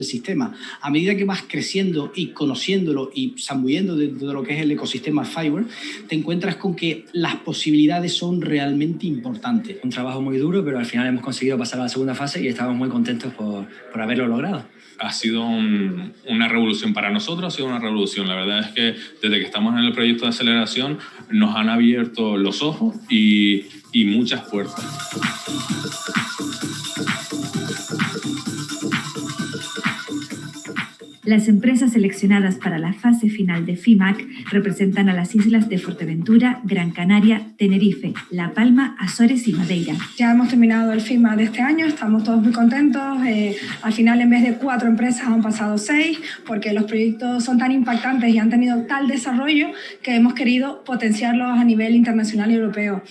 el sistema. A medida que vas creciendo y conociéndolo y zambullendo dentro de lo que es el ecosistema Fiware, te encuentras con que las posibilidades son realmente importantes. Un trabajo muy duro, pero al final hemos conseguido pasar a la segunda fase y estamos muy contentos por haberlo logrado. Ha sido una revolución para nosotros, ha sido una revolución. La verdad es que desde que estamos en el proyecto de aceleración nos han abierto los ojos y muchas puertas. Las empresas seleccionadas para la fase final de FIMAC representan a las islas de Fuerteventura, Gran Canaria, Tenerife, La Palma, Azores y Madeira. Ya hemos terminado el FIMAC de este año, estamos todos muy contentos. Al final, en vez de 4 empresas, han pasado 6, porque los proyectos son tan impactantes y han tenido tal desarrollo que hemos querido potenciarlos a nivel internacional y europeo.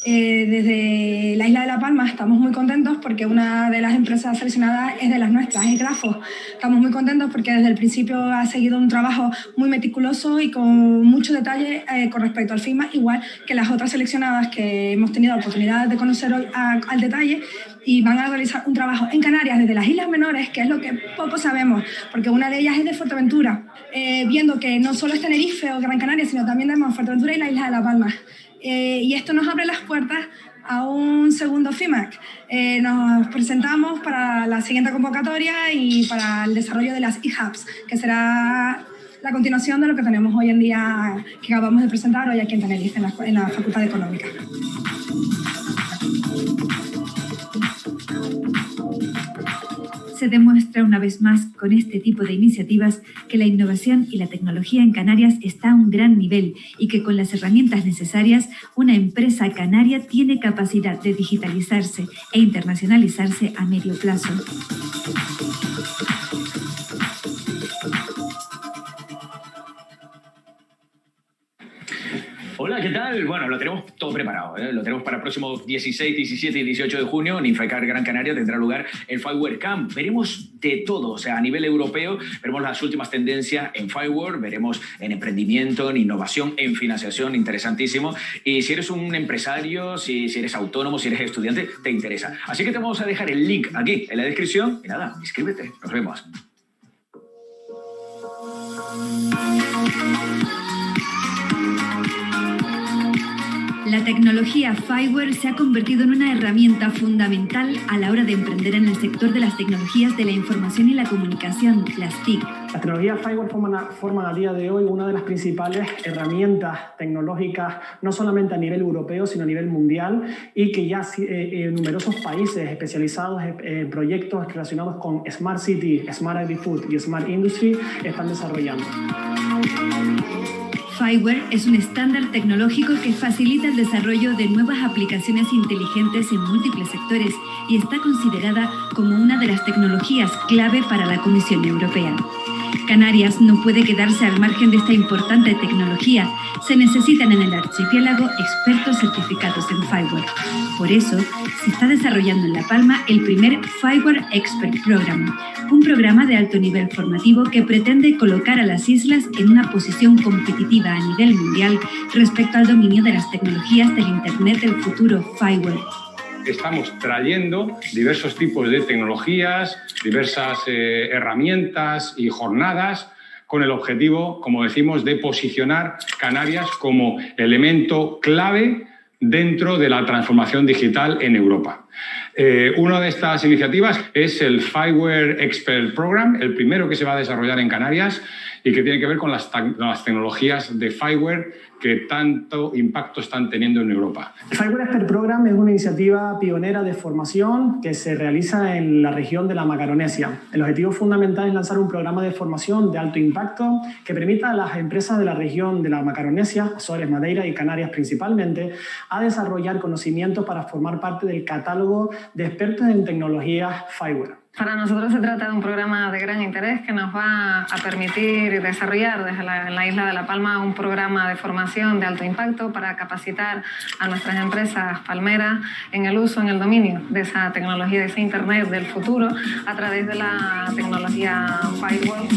Desde la isla de La Palma estamos muy contentos porque una de las empresas seleccionadas es de las nuestras, es Grafos. Estamos muy contentos porque desde el principio ha seguido un trabajo muy meticuloso y con mucho detalle con respecto al FIMAC, igual que las otras seleccionadas que hemos tenido la oportunidad de conocer hoy al detalle, y van a realizar un trabajo en Canarias desde las Islas Menores, que es lo que poco sabemos, porque una de ellas es de Fuerteventura, viendo que no solo es Tenerife o Gran Canaria, sino también tenemos Fuerteventura y la isla de La Palma. Y esto nos abre las puertas a un segundo FIMAC. Nos presentamos para la siguiente convocatoria y para el desarrollo de las e-hubs, que será la continuación de lo que tenemos hoy en día, que acabamos de presentar hoy aquí en Tenerife, en la Facultad de Económica. Se demuestra una vez más con este tipo de iniciativas que la innovación y la tecnología en Canarias está a un gran nivel y que con las herramientas necesarias una empresa canaria tiene capacidad de digitalizarse e internacionalizarse a medio plazo. Hola, ¿qué tal? Bueno, lo tenemos todo preparado, ¿eh? Lo tenemos para el próximo 16, 17 y 18 de junio. En Infracar Gran Canaria tendrá lugar el Fiware Camp. Veremos de todo, o sea, a nivel europeo, veremos las últimas tendencias en Fiware, veremos en emprendimiento, en innovación, en financiación, interesantísimo. Y si eres un empresario, si eres autónomo, si eres estudiante, te interesa. Así que te vamos a dejar el link aquí en la descripción. Y nada, inscríbete. Nos vemos. La tecnología Fiware se ha convertido en una herramienta fundamental a la hora de emprender en el sector de las tecnologías de la información y la comunicación, las TIC. Las tecnologías Fiware forman a día de hoy una de las principales herramientas tecnológicas, no solamente a nivel europeo, sino a nivel mundial, y que ya numerosos países especializados en proyectos relacionados con Smart City, Smart Agri-Food y Smart Industry están desarrollando. Fiware es un estándar tecnológico que facilita el desarrollo de nuevas aplicaciones inteligentes en múltiples sectores y está considerada como una de las tecnologías clave para la Comisión Europea. Canarias no puede quedarse al margen de esta importante tecnología. Se necesitan en el archipiélago expertos certificados en Fiware. Por eso, se está desarrollando en La Palma el primer Fiware Expert Program, un programa de alto nivel formativo que pretende colocar a las islas en una posición competitiva a nivel mundial respecto al dominio de las tecnologías del Internet del futuro Fiware. Estamos trayendo diversos tipos de tecnologías, diversas herramientas y jornadas con el objetivo, como decimos, de posicionar Canarias como elemento clave dentro de la transformación digital en Europa. Una de estas iniciativas es el Fiware Expert Program, el primero que se va a desarrollar en Canarias y que tiene que ver con las tecnologías de Fiware que tanto impacto están teniendo en Europa. El Fiware Expert Program es una iniciativa pionera de formación que se realiza en la región de la Macaronesia. El objetivo fundamental es lanzar un programa de formación de alto impacto que permita a las empresas de la región de la Macaronesia, Azores, Madeira y Canarias principalmente, a desarrollar conocimientos para formar parte del catálogo de expertos en tecnologías Fiware. Para nosotros se trata de un programa de gran interés que nos va a permitir desarrollar desde la isla de La Palma un programa de formación de alto impacto para capacitar a nuestras empresas palmeras en el uso, en el dominio de esa tecnología, de ese Internet del futuro a través de la tecnología Fiware.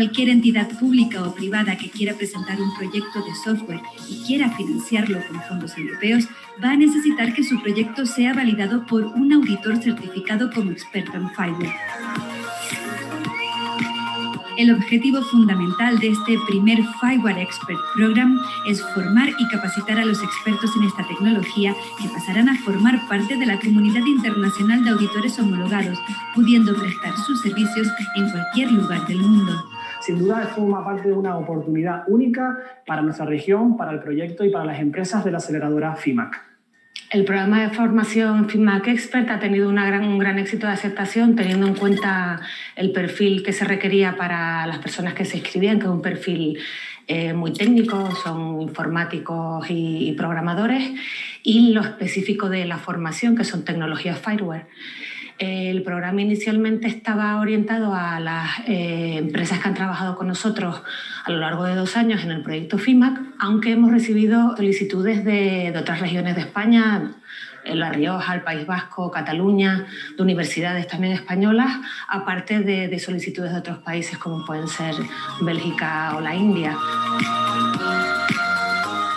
Cualquier entidad pública o privada que quiera presentar un proyecto de software y quiera financiarlo con fondos europeos va a necesitar que su proyecto sea validado por un auditor certificado como experto en Fiware. El objetivo fundamental de este primer Fiware Expert Program es formar y capacitar a los expertos en esta tecnología que pasarán a formar parte de la comunidad internacional de auditores homologados, pudiendo prestar sus servicios en cualquier lugar del mundo. Sin duda, forma parte de una oportunidad única para nuestra región, para el proyecto y para las empresas de la aceleradora FIMAC. El programa de formación FIMAC Expert ha tenido un gran éxito de aceptación, teniendo en cuenta el perfil que se requería para las personas que se inscribían, que es un perfil muy técnico, son informáticos y programadores, y lo específico de la formación, que son tecnologías Fiware. El programa inicialmente estaba orientado a las empresas que han trabajado con nosotros a lo largo de 2 años en el proyecto FIMAC, aunque hemos recibido solicitudes de otras regiones de España, La Rioja, el País Vasco, Cataluña, de universidades también españolas, aparte de solicitudes de otros países como pueden ser Bélgica o la India.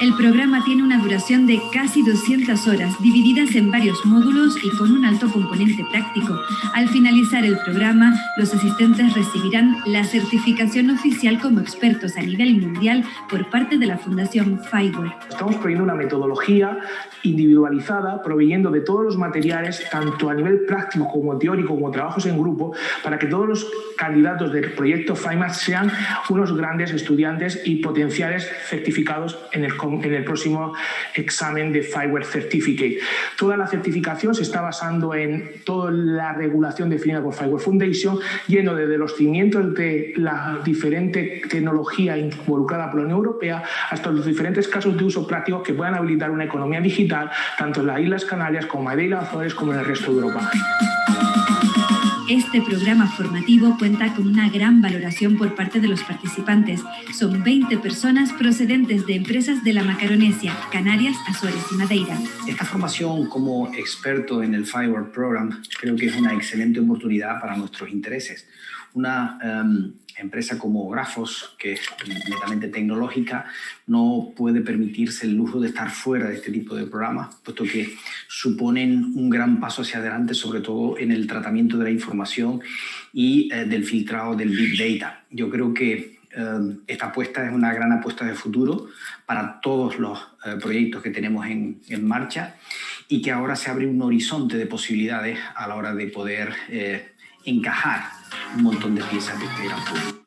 El programa tiene una duración de casi 200 horas, divididas en varios módulos y con un alto componente práctico. Al finalizar el programa, los asistentes recibirán la certificación oficial como expertos a nivel mundial por parte de la Fundación Fiware. Estamos proveyendo una metodología individualizada, proveyendo de todos los materiales, tanto a nivel práctico como teórico, como trabajos en grupo, para que todos los candidatos del proyecto FIMAC sean unos grandes estudiantes y potenciales certificados en el próximo examen de Fiware Certificate. Toda la certificación se está basando en toda la regulación definida por Fiware Foundation, yendo desde los cimientos de la diferente tecnología involucrada por la Unión Europea hasta los diferentes casos de uso práctico que puedan habilitar una economía digital, tanto en las Islas Canarias como en Madeira, Azores, como en el resto de Europa. Este programa formativo cuenta con una gran valoración por parte de los participantes. Son 20 personas procedentes de empresas de la Macaronesia, Canarias, Azores y Madeira. Esta formación como experto en el Fiware Program creo que es una excelente oportunidad para nuestros intereses. Una empresa como Grafos, que es netamente tecnológica, no puede permitirse el lujo de estar fuera de este tipo de programas, puesto que suponen un gran paso hacia adelante, sobre todo en el tratamiento de la información y del filtrado del Big Data. Yo creo que esta apuesta es una gran apuesta de futuro para todos los proyectos que tenemos en marcha y que ahora se abre un horizonte de posibilidades a la hora de poder encajar un montón de piezas de este gran público.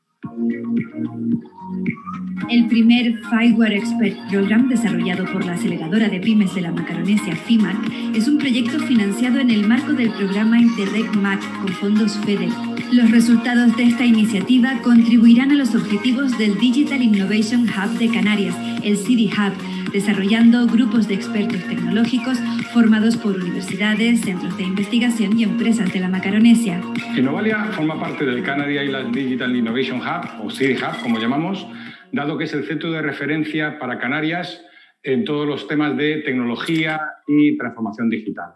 El primer Fiware Expert Program, desarrollado por la aceleradora de pymes de la Macaronesia FIMAC, es un proyecto financiado en el marco del programa Interreg MAC con fondos FEDER. Los resultados de esta iniciativa contribuirán a los objetivos del Digital Innovation Hub de Canarias, el CD Hub, desarrollando grupos de expertos tecnológicos formados por universidades, centros de investigación y empresas de la Macaronesia. Innovalia forma parte del Canary Island Digital Innovation Hub, o CD Hub, como llamamos, dado que es el centro de referencia para Canarias en todos los temas de tecnología y transformación digital.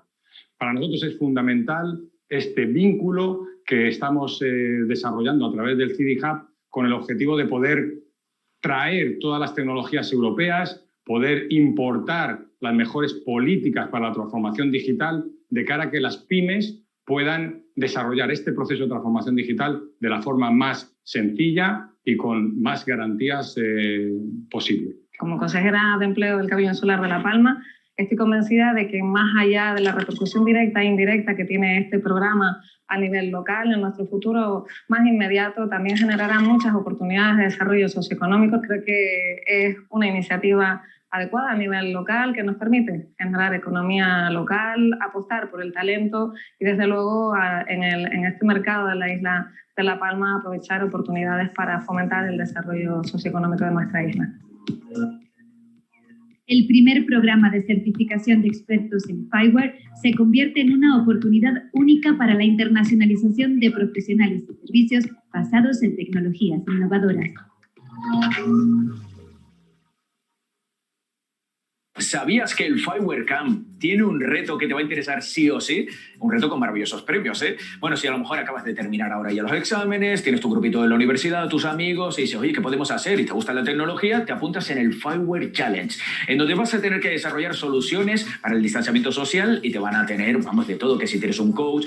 Para nosotros es fundamental este vínculo que estamos desarrollando a través del CD Hub con el objetivo de poder traer todas las tecnologías europeas, poder importar las mejores políticas para la transformación digital de cara a que las pymes puedan desarrollar este proceso de transformación digital de la forma más sencilla y con más garantías posible. Como consejera de Empleo del Cabildo Insular de La Palma, estoy convencida de que más allá de la repercusión directa e indirecta que tiene este programa a nivel local, en nuestro futuro más inmediato también generará muchas oportunidades de desarrollo socioeconómico. Creo que es una iniciativa adecuada a nivel local que nos permite generar economía local, apostar por el talento y desde luego en este mercado de la isla de La Palma aprovechar oportunidades para fomentar el desarrollo socioeconómico de nuestra isla. El primer programa de certificación de expertos en Fiware se convierte en una oportunidad única para la internacionalización de profesionales y servicios basados en tecnologías innovadoras. ¿Sabías que el Fiware Camp tiene un reto que te va a interesar sí o sí, un reto con maravillosos premios, ¿eh? Bueno, si a lo mejor acabas de terminar ahora ya los exámenes, tienes tu grupito de la universidad, tus amigos, y dices, oye, ¿qué podemos hacer? Y te gusta la tecnología, te apuntas en el Fiware Challenge, en donde vas a tener que desarrollar soluciones para el distanciamiento social y te van a tener, vamos, de todo, que si tienes un coach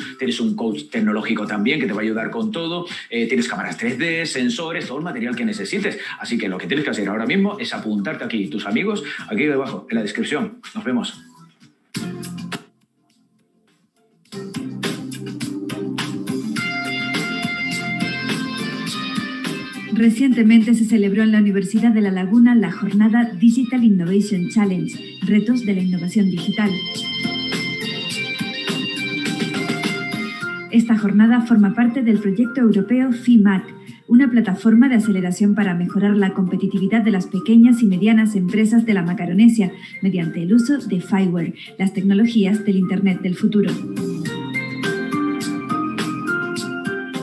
tecnológico también que te va a ayudar con todo, tienes cámaras 3D, sensores, todo el material que necesites. Así que lo que tienes que hacer ahora mismo es apuntarte aquí, tus amigos, aquí debajo, en la descripción. Nos vemos. Recientemente se celebró en la Universidad de La Laguna la jornada Digital Innovation Challenge, Retos de la Innovación Digital. Esta jornada forma parte del proyecto europeo FIMAC, una plataforma de aceleración para mejorar la competitividad de las pequeñas y medianas empresas de la Macaronesia mediante el uso de Fiware, las tecnologías del Internet del futuro.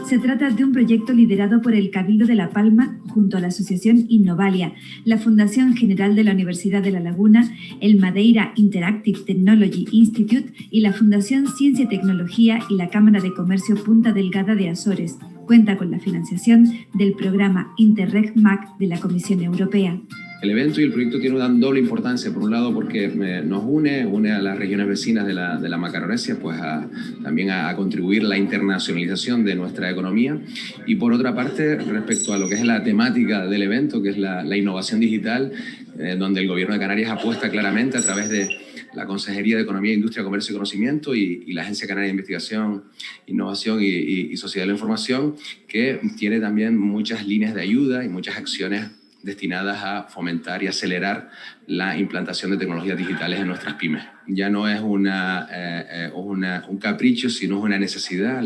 Se trata de un proyecto liderado por el Cabildo de La Palma junto a la Asociación Innovalia, la Fundación General de la Universidad de La Laguna, el Madeira Interactive Technology Institute y la Fundación Ciencia y Tecnología y la Cámara de Comercio Punta Delgada de Azores. Cuenta con la financiación del programa Interreg MAC de la Comisión Europea. El evento y el proyecto tienen una doble importancia, por un lado porque nos une a las regiones vecinas de la Macaronesia, pues también a contribuir a la internacionalización de nuestra economía, y por otra parte respecto a lo que es la temática del evento, que es la innovación digital, donde el Gobierno de Canarias apuesta claramente a través de la Consejería de Economía, Industria, Comercio y Conocimiento y la Agencia Canaria de Investigación, Innovación y Sociedad de la Información, que tiene también muchas líneas de ayuda y muchas acciones destinadas a fomentar y acelerar la implantación de tecnologías digitales en nuestras pymes. Ya no es un capricho, sino es una necesidad.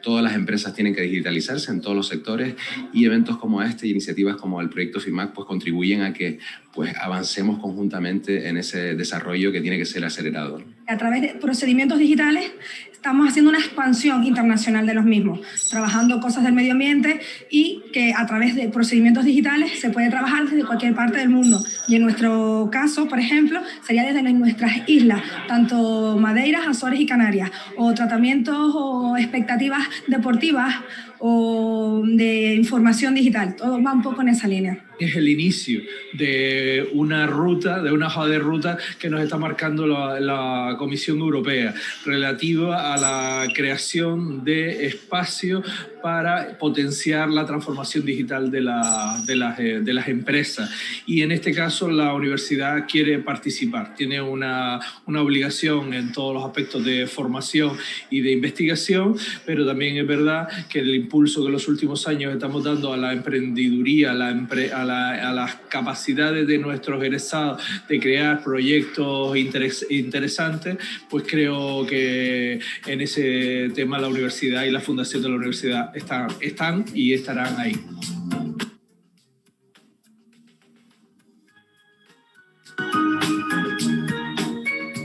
Todas las empresas tienen que digitalizarse en todos los sectores, y eventos como este y iniciativas como el proyecto FIMAC pues contribuyen a que pues avancemos conjuntamente en ese desarrollo que tiene que ser acelerado. A través de procedimientos digitales estamos haciendo una expansión internacional de los mismos, trabajando cosas del medio ambiente, y que a través de procedimientos digitales se puede trabajar desde cualquier parte del mundo. Y en nuestro caso, por ejemplo, sería desde nuestras islas, tanto Madeira, Azores y Canarias, o tratamientos o expectativas deportivas o de información digital. Todo va un poco en esa línea. Es el inicio de una ruta, de una hoja de ruta que nos está marcando la Comisión Europea relativa a la creación de espacios para potenciar la transformación digital de las empresas. Y en este caso la universidad quiere participar, tiene una obligación en todos los aspectos de formación y de investigación, pero también es verdad que el impulso que en los últimos años estamos dando a la emprendeduría, a las capacidades de nuestros egresados de crear proyectos interesantes, pues creo que en ese tema la universidad y la fundación de la universidad están y estarán ahí.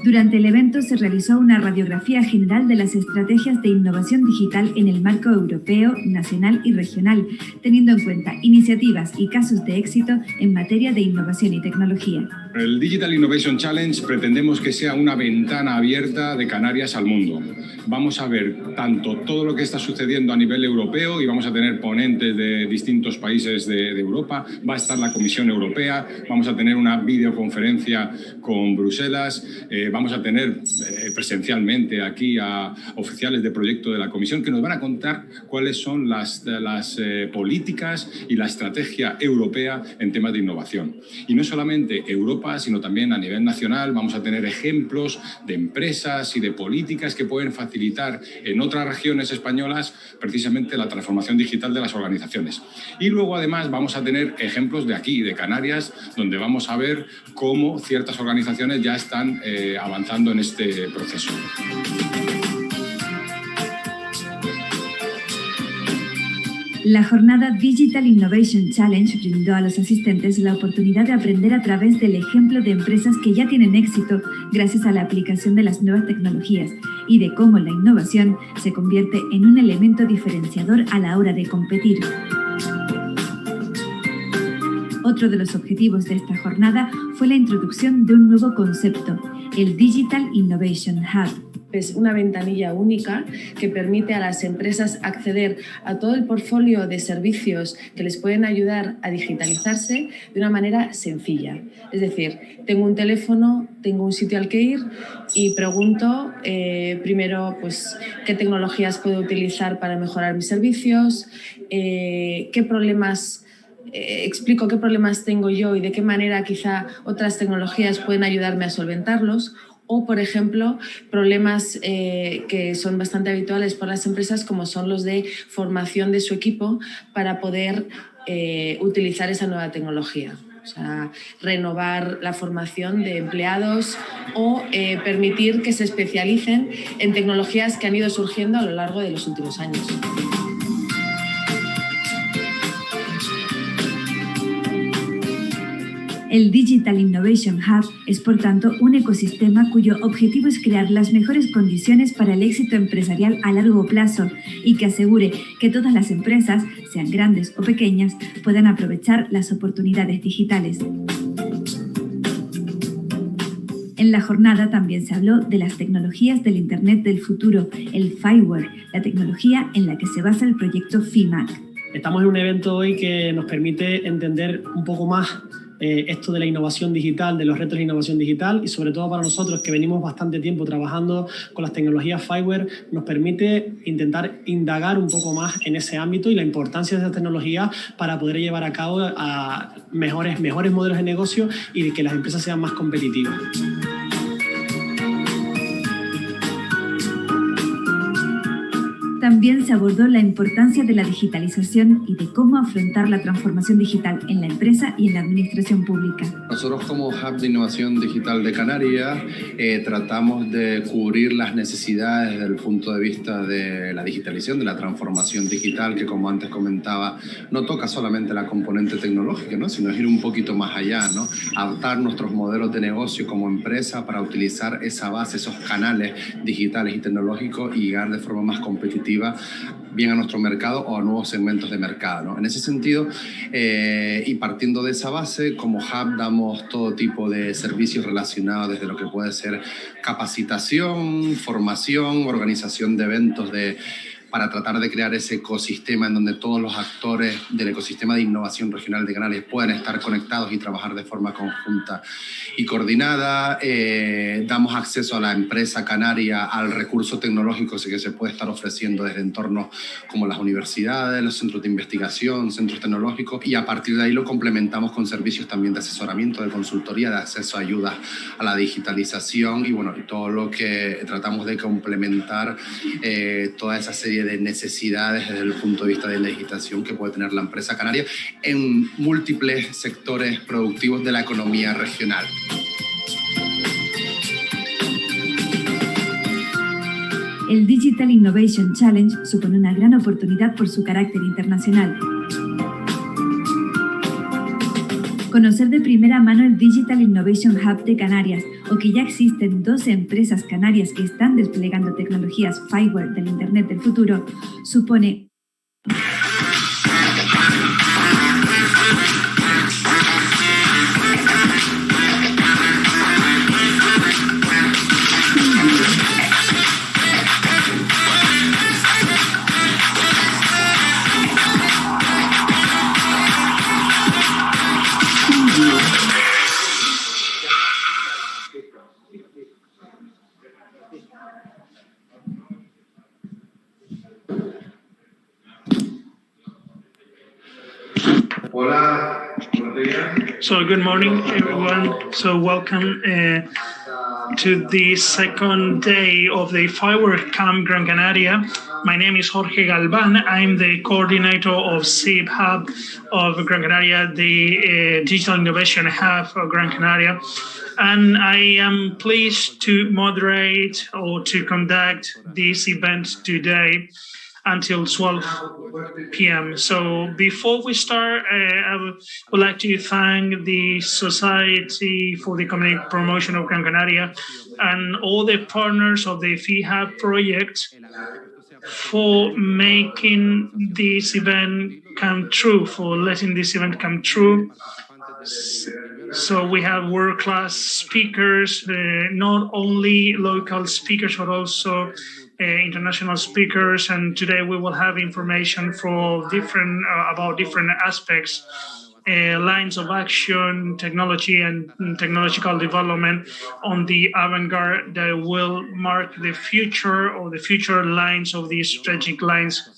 Durante el evento se realizó una radiografía general de las estrategias de innovación digital en el marco europeo, nacional y regional, teniendo en cuenta iniciativas y casos de éxito en materia de innovación y tecnología. El Digital Innovation Challenge pretendemos que sea una ventana abierta de Canarias al mundo. Vamos a ver tanto todo lo que está sucediendo a nivel europeo, y vamos a tener ponentes de distintos países de Europa, va a estar la Comisión Europea, vamos a tener una videoconferencia con Bruselas, vamos a tener presencialmente aquí a oficiales de proyecto de la Comisión que nos van a contar cuáles son las políticas y la estrategia europea en temas de innovación. Y no solamente Europa, sino también a nivel nacional vamos a tener ejemplos de empresas y de políticas que pueden facilitar en otras regiones españolas precisamente la transformación digital de las organizaciones. Y luego además vamos a tener ejemplos de aquí, de Canarias, donde vamos a ver cómo ciertas organizaciones ya están avanzando en este proceso. La jornada Digital Innovation Challenge brindó a los asistentes la oportunidad de aprender a través del ejemplo de empresas que ya tienen éxito gracias a la aplicación de las nuevas tecnologías y de cómo la innovación se convierte en un elemento diferenciador a la hora de competir. Otro de los objetivos de esta jornada fue la introducción de un nuevo concepto, el Digital Innovation Hub. Es una ventanilla única que permite a las empresas acceder a todo el portfolio de servicios que les pueden ayudar a digitalizarse de una manera sencilla. Es decir, tengo un teléfono, tengo un sitio al que ir y pregunto primero pues, qué tecnologías puedo utilizar para mejorar mis servicios, qué problemas explico qué problemas tengo yo y de qué manera quizá otras tecnologías pueden ayudarme a solventarlos. O, por ejemplo, problemas que son bastante habituales por las empresas, como son los de formación de su equipo para poder utilizar esa nueva tecnología. O sea, renovar la formación de empleados o permitir que se especialicen en tecnologías que han ido surgiendo a lo largo de los últimos años. El Digital Innovation Hub es, por tanto, un ecosistema cuyo objetivo es crear las mejores condiciones para el éxito empresarial a largo plazo y que asegure que todas las empresas, sean grandes o pequeñas, puedan aprovechar las oportunidades digitales. En la jornada también se habló de las tecnologías del Internet del futuro, el Fiware, la tecnología en la que se basa el proyecto FIMAC. Estamos en un evento hoy que nos permite entender un poco más esto de la innovación digital, de los retos de innovación digital, y sobre todo para nosotros que venimos bastante tiempo trabajando con las tecnologías Fiware, nos permite intentar indagar un poco más en ese ámbito y la importancia de esas tecnologías para poder llevar a cabo a mejores modelos de negocio y de que las empresas sean más competitivas. También se abordó la importancia de la digitalización y de cómo afrontar la transformación digital en la empresa y en la administración pública. Nosotros como Hub de Innovación Digital de Canarias tratamos de cubrir las necesidades desde el punto de vista de la digitalización, de la transformación digital, que como antes comentaba, no toca solamente la componente tecnológica, ¿no? Sino es ir un poquito más allá, ¿no? Adaptar nuestros modelos de negocio como empresa para utilizar esa base, esos canales digitales y tecnológicos y llegar de forma más competitiva bien a nuestro mercado o a nuevos segmentos de mercado, ¿no? En ese sentido, y partiendo de esa base, como Hub damos todo tipo de servicios relacionados desde lo que puede ser capacitación, formación, organización de eventos para tratar de crear ese ecosistema en donde todos los actores del ecosistema de innovación regional de Canarias puedan estar conectados y trabajar de forma conjunta y coordinada. Damos acceso a la empresa canaria al recurso tecnológico que se puede estar ofreciendo desde entornos como las universidades, los centros de investigación, centros tecnológicos, y a partir de ahí lo complementamos con servicios también de asesoramiento, de consultoría, de acceso a ayudas a la digitalización y bueno, todo lo que tratamos de complementar toda esa serie de necesidades desde el punto de vista de la legislación que puede tener la empresa canaria en múltiples sectores productivos de la economía regional. El Digital Innovation Challenge supone una gran oportunidad por su carácter internacional. Conocer de primera mano el Digital Innovation Hub de Canarias, o que ya existen 12 empresas canarias que están desplegando tecnologías Fiware del Internet del futuro, supone So good morning, everyone. So welcome to the second day of the Fiware Camp Gran Canaria. My name is Jorge Galvan. I'm the coordinator of SIB Hub of Gran Canaria, the Digital Innovation Hub of Gran Canaria. And I am pleased to moderate or to conduct this event today until 12 p.m. So before we start, I would like to thank the Society for the Economic Promotion of Gran Canaria and all the partners of the FIHub project for making this event come true, for letting this event come true. So we have world-class speakers, not only local speakers, but also international speakers. And today we will have information for different about different aspects, lines of action, technology and technological development on the avant-garde that will mark the future or the future lines of these strategic lines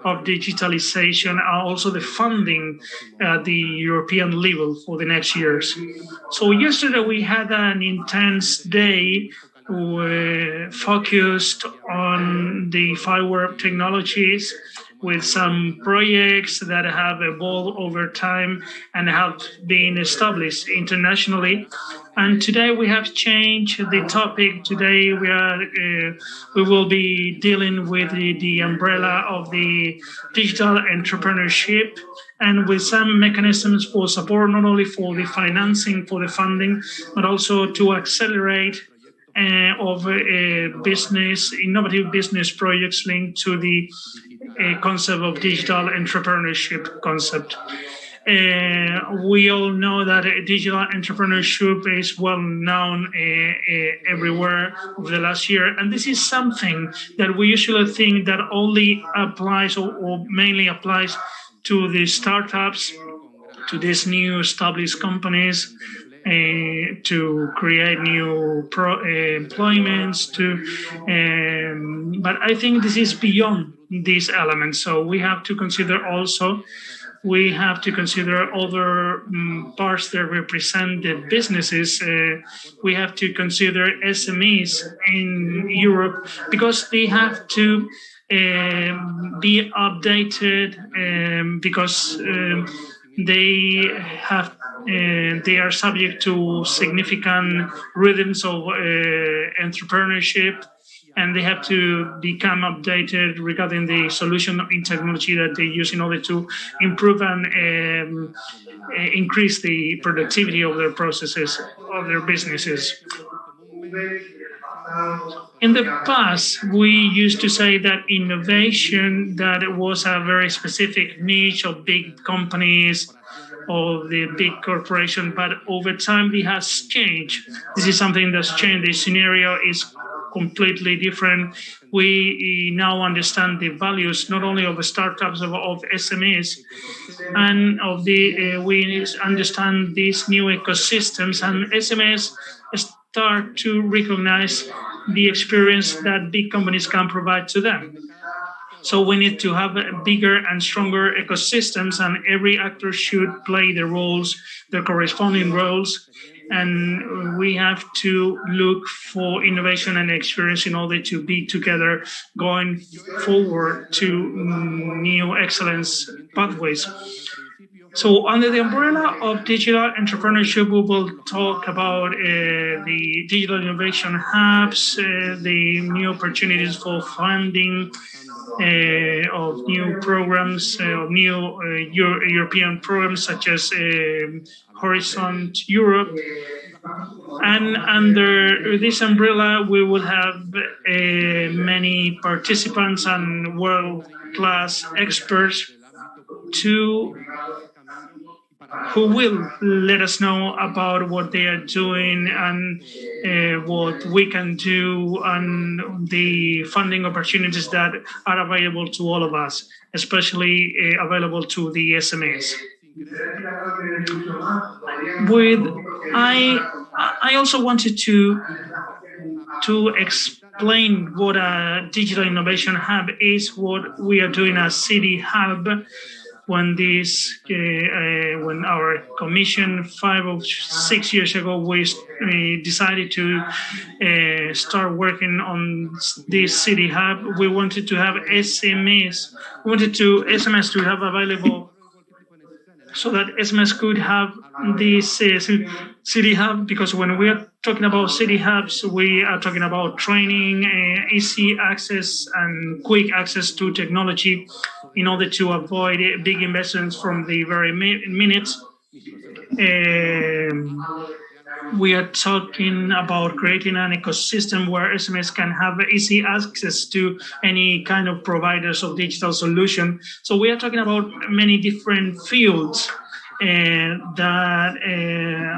of digitalization, and also the funding at the European level for the next years. So yesterday we had an intense day focused on the Fiware technologies, with some projects that have evolved over time and have been established internationally. And today we have changed the topic. Today we will be dealing with the umbrella of the digital entrepreneurship, and with some mechanisms for support, not only for the financing, for the funding, but also to accelerate of innovative business projects linked to the concept of digital entrepreneurship concept. We all know that digital entrepreneurship is well known everywhere over the last year, and this is something that we usually think that only applies or mainly applies to the startups, to these new established companies, to create new employments. But I think this is beyond these elements. So we have to consider also. We have to consider other parts that represent the businesses. We have to consider SMEs in Europe, because they have to be updated, because they are subject to significant rhythms of entrepreneurship, and they have to become updated regarding the solution in technology that they use in order to improve and increase the productivity of their processes, of their businesses. In the past, we used to say that innovation, that it was a very specific niche of big companies or the big corporation, but over time it has changed. This is something that's changed. The scenario is completely different. We now understand the values not only of startups, of SMEs, and of we understand these new ecosystems, and SMEs start to recognize the experience that big companies can provide to them. So we need to have bigger and stronger ecosystems, and every actor should play their roles, their corresponding roles. And we have to look for innovation and experience in order to be together going forward to new excellence pathways. So under the umbrella of digital entrepreneurship, we will talk about the digital innovation hubs, the new opportunities for funding of new programs, of new European programs such as Horizon Europe. And under this umbrella, we will have many participants and world-class experts who will let us know about what they are doing and what we can do, and the funding opportunities that are available to all of us, especially available to the SMEs. I also wanted to explain what a digital innovation hub is, what we are doing as City Hub. When our commission 5 or 6 years ago, we decided to start working on this City Hub. We wanted to have SMEs. We wanted SMEs to have available, so that SMEs could have this City Hub, because when we are talking about City Hubs, we are talking about training, easy access and quick access to technology in order to avoid big investments from the very minute. We are talking about creating an ecosystem where SMEs can have easy access to any kind of providers of digital solution. So we are talking about many different fields that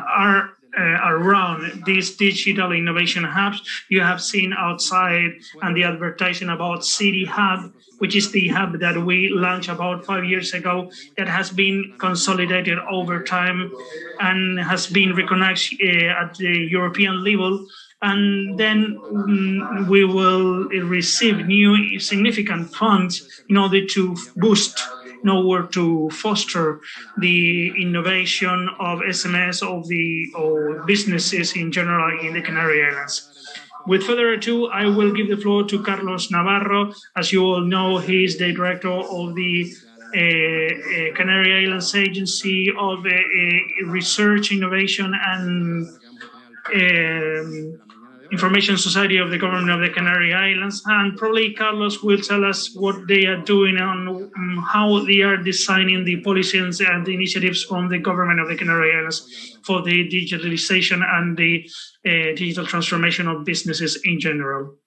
are around these digital innovation hubs. You have seen outside and the advertising about City Hub, which is the hub that we launched about 5 years ago, that has been consolidated over time and has been recognized at the European level. And then we will receive new significant funds in order to boost, in order to foster the innovation of SMS or businesses in general in the Canary Islands. With further ado, I will give the floor to Carlos Navarro. As you all know, he is the director of the Canary Islands Agency of Research, Innovation and Information Society of the Government of the Canary Islands. And probably Carlos will tell us what they are doing and how they are designing the policies and the initiatives from the Government of the Canary Islands for the digitalization and the digital transformation of businesses in general.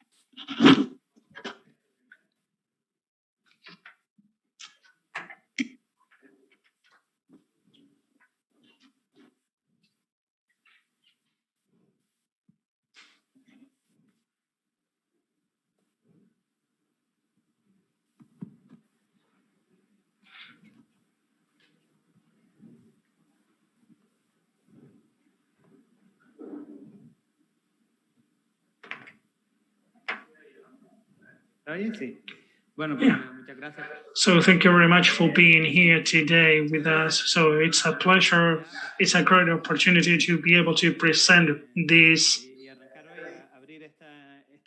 So thank you very much for being here today with us. So it's a pleasure, it's a great opportunity to be able to present this,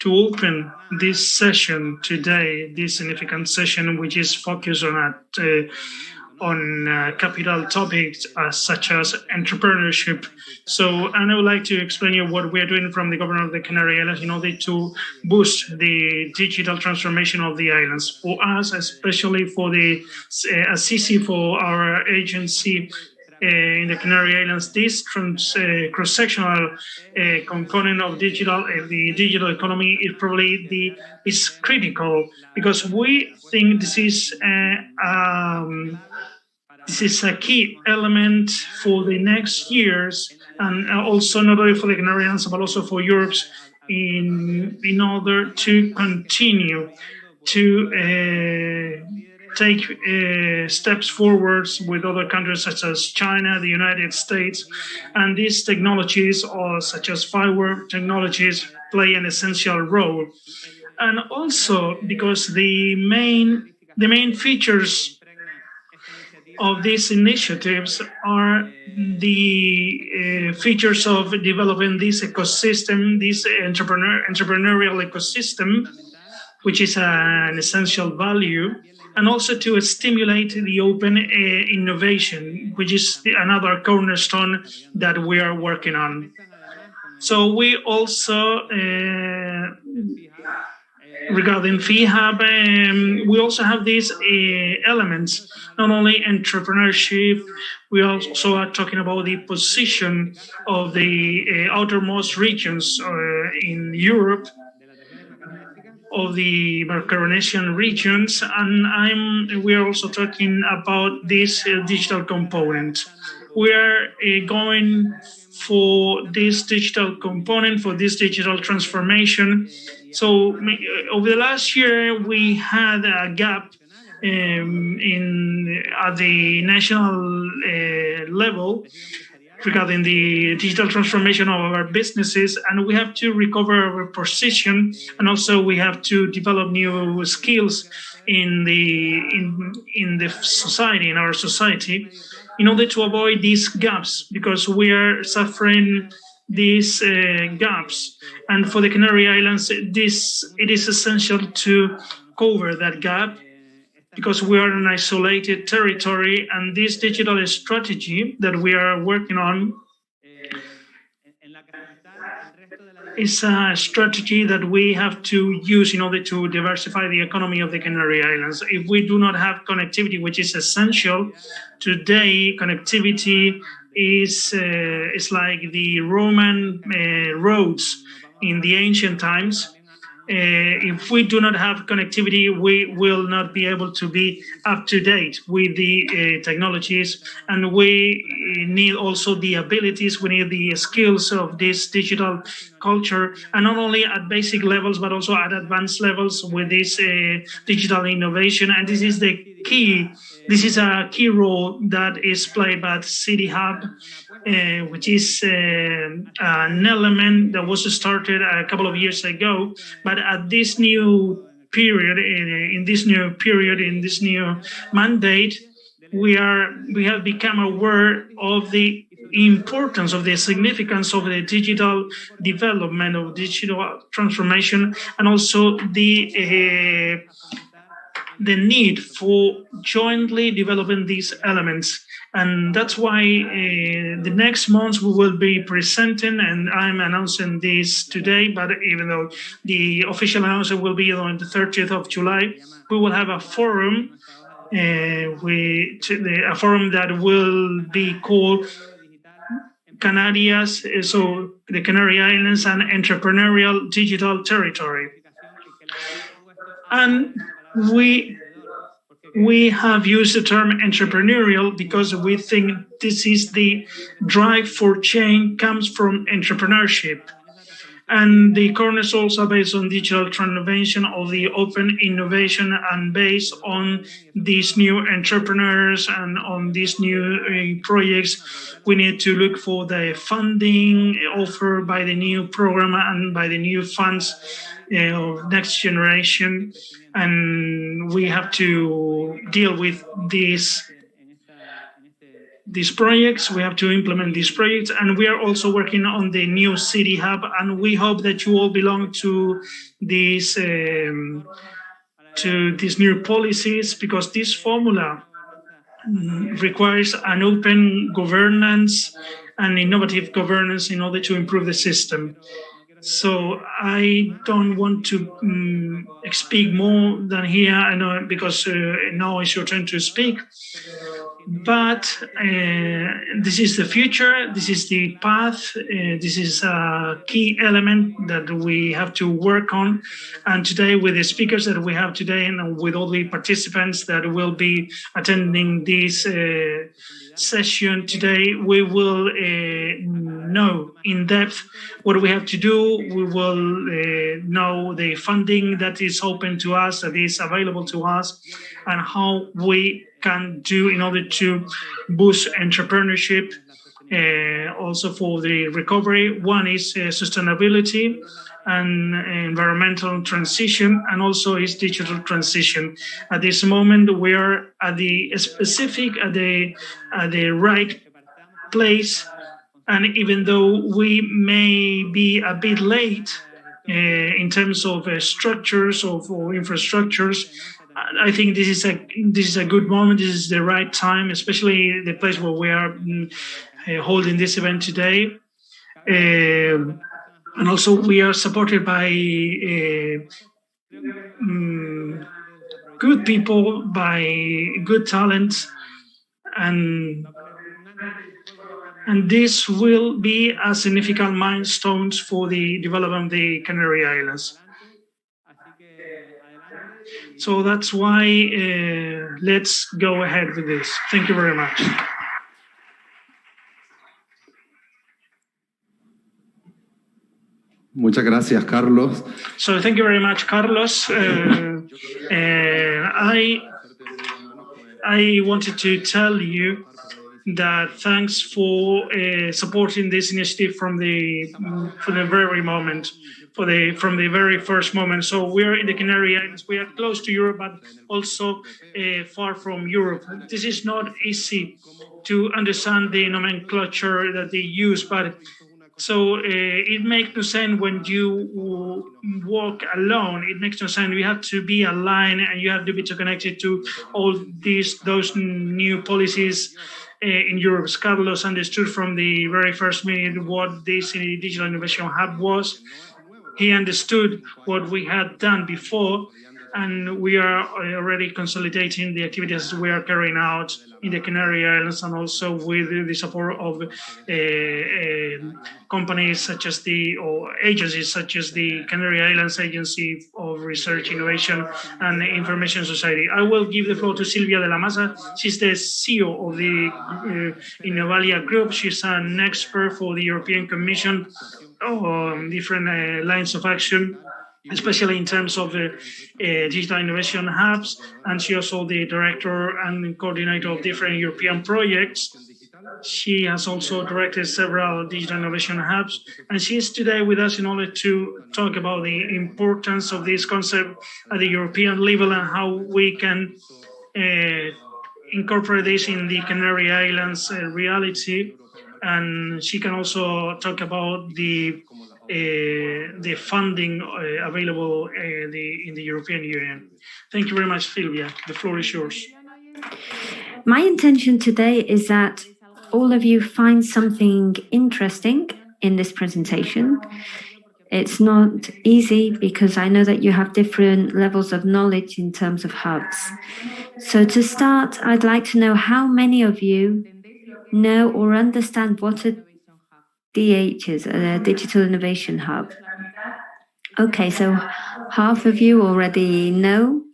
to open this session today, this significant session which is focused on capital topics such as entrepreneurship. So, and I would like to explain you what we're doing from the Government of the Canary Islands in order to boost the digital transformation of the islands. For us, especially for the CC, for our agency in the Canary Islands, this cross-sectional component of the digital economy is probably is critical, because we think this is a key element for the next years, and also not only for the Canary Islands but also for Europe, in order to continue to take steps forwards with other countries such as China, the United States, and these technologies, or such as Fiware technologies, play an essential role. And also because the main features of these initiatives are the features of developing this ecosystem, this entrepreneurial ecosystem, which is an essential value, and also to stimulate the open innovation, which is another cornerstone that we are working on. So we also, regarding FIHub, we also have these elements, not only entrepreneurship, we also are talking about the position of the outermost regions in Europe, of the Macaronesian regions, and we are also talking about this digital component. We are going for this digital component, for this digital transformation. So over the last year, we had a gap at the national level regarding the digital transformation of our businesses, and we have to recover our position, and also we have to develop new skills in the society, in our society, in order to avoid these gaps, because we are suffering these gaps. And for the Canary Islands, it is essential to cover that gap, because we are an isolated territory, and this digital strategy that we are working on is a strategy that we have to use in order to diversify the economy of the Canary Islands. If we do not have connectivity, which is essential today, connectivity is like the Roman roads in the ancient times. if we do not have connectivity, we will not be able to be up to date with the technologies, and we need also the abilities, we need the skills of this digital culture, and not only at basic levels, but also at advanced levels with this digital innovation. And this is the key. This is a key role that is played by City Hub, which is an element that was started a couple of years ago. But at this new period, in this new mandate, we have become aware of the importance of the significance of the digital development, of digital transformation, and also the need for jointly developing these elements. And that's why the next months we will be presenting, and I'm announcing this today, but even though the official announcement will be on the 30th of July, we will have a forum, a forum that will be called Canarias, so the Canary Islands, an entrepreneurial digital territory. And we have used the term entrepreneurial because we think this is the drive for change comes from entrepreneurship. And the cornerstones are based on digital transformation of the open innovation and based on these new entrepreneurs and on these new projects. We need to look for the funding offered by the new program and by the new funds of next generation. And we have to deal with these projects, we have to implement these projects, and we are also working on the new City Hub, and we hope that you all belong to these new policies, because this formula requires an open governance and innovative governance in order to improve the system. So I don't want to speak more than here, I know, because now it's your turn to speak. But this is the future, this is the path, this is a key element that we have to work on. And today, with the speakers that we have today and with all the participants that will be attending this session today, we will know in depth what we have to do. We will know the funding that is open to us, that is available to us, and how we can do in order to boost entrepreneurship, also for the recovery. One is sustainability and environmental transition, and also is digital transition. At this moment, we are at the specific, at the right place, and even though we may be a bit late in terms of structures or infrastructures, I think this is a good moment. This is the right time, especially the place where we are holding this event today. And also we are supported by good people, by good talent, and this will be a significant milestone for the development of the Canary Islands. So that's why let's go ahead with this. Thank you very much. Muchas gracias, Carlos. So thank you very much, Carlos. I wanted to tell you that thanks for supporting this initiative from the very moment. From the very first moment. So we're in the Canary Islands, we are close to Europe, but also far from Europe. This is not easy to understand the nomenclature that they use, but so it makes no sense when you walk alone. It makes no sense. You have to be aligned and you have to be connected to all those new policies in Europe. Carlos understood from the very first minute what this Digital Innovation Hub was. He understood what we had done before, and we are already consolidating the activities we are carrying out in the Canary Islands, and also with the support of companies such as or agencies such as the Canary Islands Agency of Research, Innovation and Information Society. I will give the floor to Silvia de la Masa. She's the CEO of the Innovalia Group. She's an expert for the European Commission on different lines of action, especially in terms of digital innovation hubs, and she also the director and coordinator of different European projects. She has also directed several digital innovation hubs, and she is today with us in order to talk about the importance of this concept at the European level and how we can incorporate this in the Canary Islands reality. And she can also talk about the funding available in the European Union. Thank you very much, Silvia. The floor is yours. My intention today is that all of you find something interesting in this presentation. It's not easy because I know that you have different levels of knowledge in terms of hubs. So to start, I'd like to know how many of you know or understand what a DH is, a Digital Innovation Hub. Okay, so half of you already know,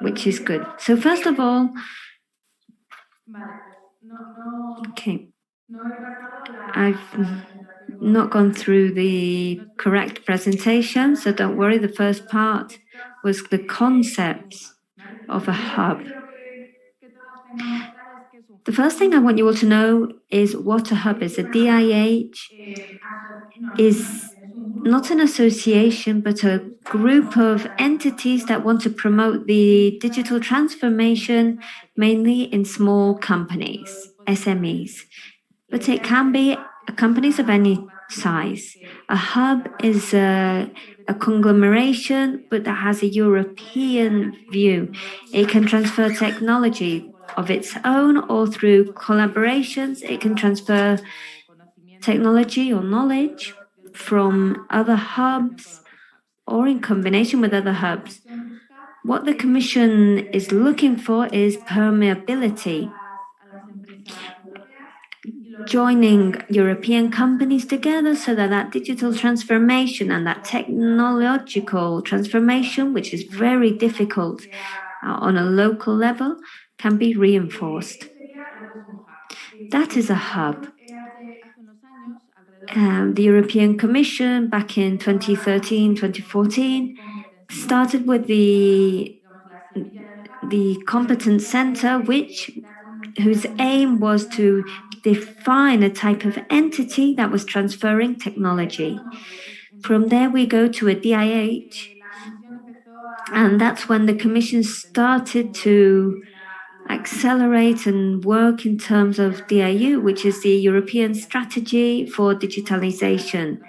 which is good. So first of all, okay, I've not gone through the correct presentation, so don't worry. The first part was the concepts of a hub. The first thing I want you all to know is what a hub is. A DIH is not an association, but a group of entities that want to promote the digital transformation, mainly in small companies, SMEs. But it can be companies of any size. A hub is a conglomeration, but that has a European view. It can transfer technology of its own, or through collaborations, it can transfer technology or knowledge from other hubs or in combination with other hubs. What the Commission is looking for is permeability, joining European companies together so that that digital transformation and that technological transformation, which is very difficult on a local level, can be reinforced. That is a hub. The European Commission back in 2013, 2014 started with the Competence Center, whose aim was to define a type of entity that was transferring technology. From there, we go to a DIH, and that's when the Commission started to accelerate and work in terms of DIU, which is the European Strategy for Digitalization.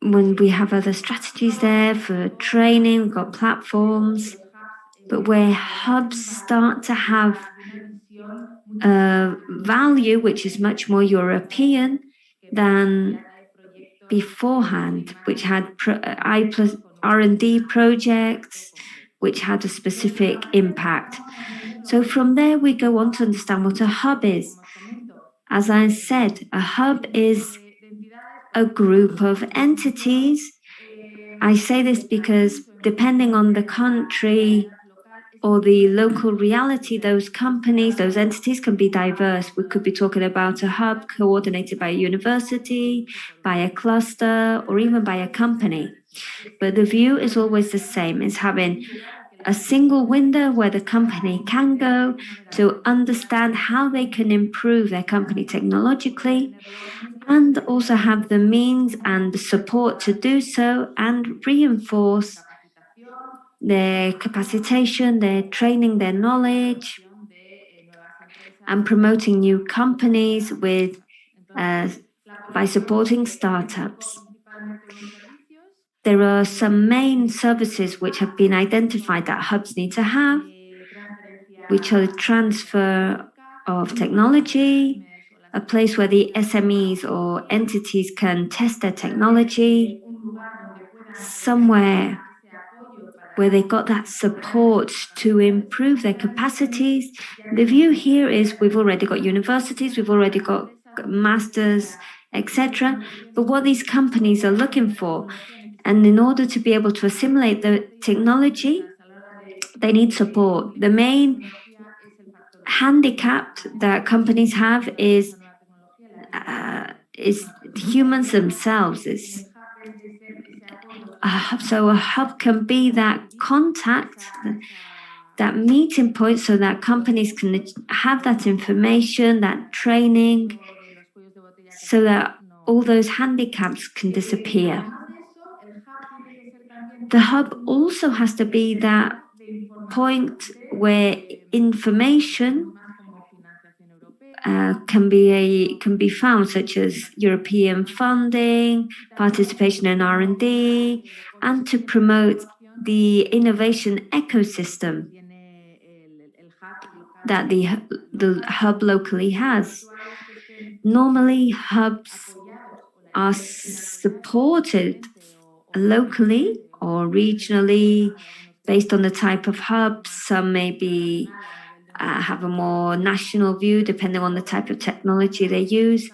When we have other strategies there for training, we've got platforms, but where hubs start to have a value which is much more European than beforehand, which had R&D projects, which had a specific impact. So from there, we go on to understand what a hub is. As I said, a hub is a group of entities. I say this because depending on the country or the local reality, those companies, those entities can be diverse. We could be talking about a hub coordinated by a university, by a cluster, or even by a company. But the view is always the same. It's having a single window where the company can go to understand how they can improve their company technologically, and also have the means and the support to do so, and reinforce their capacitation, their training, their knowledge, and promoting new companies by supporting startups. There are some main services which have been identified that hubs need to have, which are the transfer of technology, a place where the SMEs or entities can test their technology, somewhere where they got that support to improve their capacities. The view here is we've already got universities, we've already got masters, etc. But what these companies are looking for, and in order to be able to assimilate the technology, they need support. The main handicap that companies have is humans themselves. So a hub can be that contact, that meeting point, so that companies can have that information, that training, so that all those handicaps can disappear. The hub also has to be that point where information can be found, such as European funding, participation in R&D, and to promote the innovation ecosystem that the hub locally has. Normally, hubs are supported locally or regionally based on the type of hub. Some maybe have a more national view depending on the type of technology they use.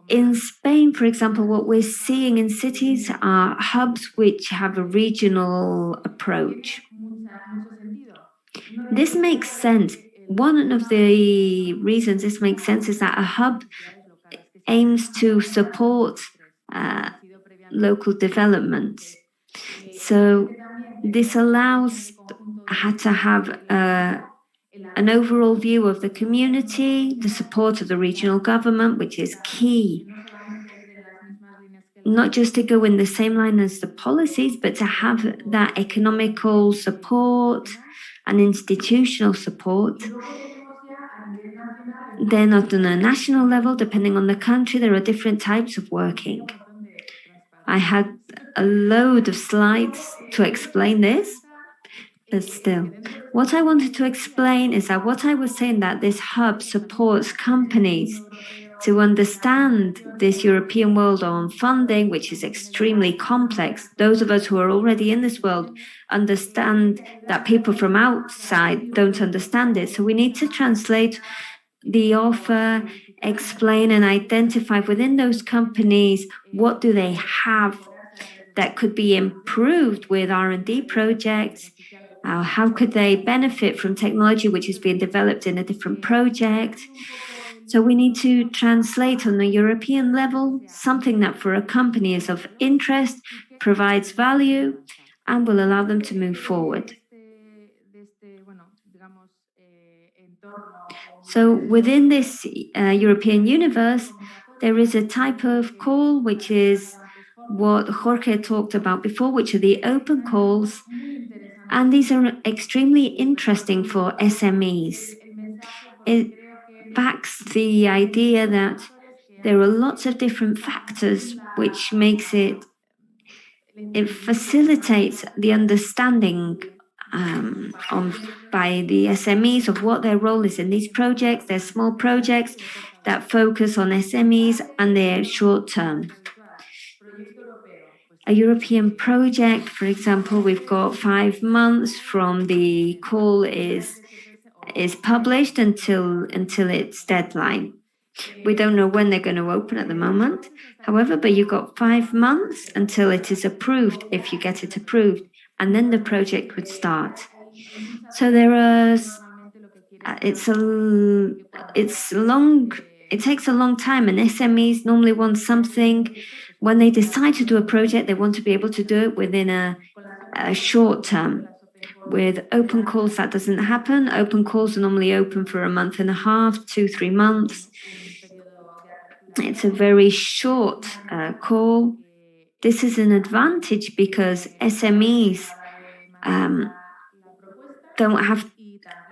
In Spain, for example, what we're seeing in cities are hubs which have a regional approach. This makes sense. One of the reasons this makes sense is that a hub aims to support local developments. So this allows to have an overall view of the community, the support of the regional government, which is key. Not just to go in the same line as the policies, but to have that economical support and institutional support. Then on a national level, depending on the country, there are different types of working. I had a load of slides to explain this, but still, what I wanted to explain is that what I was saying, that this hub supports companies to understand this European world on funding, which is extremely complex. Those of us who are already in this world understand that people from outside don't understand it. So we need to translate the offer, explain and identify within those companies what do they have that could be improved with R&D projects. How could they benefit from technology which is being developed in a different project? So we need to translate on a European level something that for a company is of interest, provides value, and will allow them to move forward. So within this European universe, there is a type of call which is what Jorge talked about before, which are the open calls. And these are extremely interesting for SMEs. It backs the idea that there are lots of different factors which makes it facilitates the understanding by the SMEs of what their role is in these projects. They're small projects that focus on SMEs and they're short term. A European project, for example, we've got 5 months from the call is published until its deadline. We don't know when they're going to open at the moment. However, but you've got 5 months until it is approved, if you get it approved, and then the project would start. So there are, it takes a long time, and SMEs normally want something. When they decide to do a project, they want to be able to do it within a short term. With open calls, that doesn't happen. Open calls are normally open for a month and a half, 2-3 months. It's a very short call. This is an advantage because SMEs don't have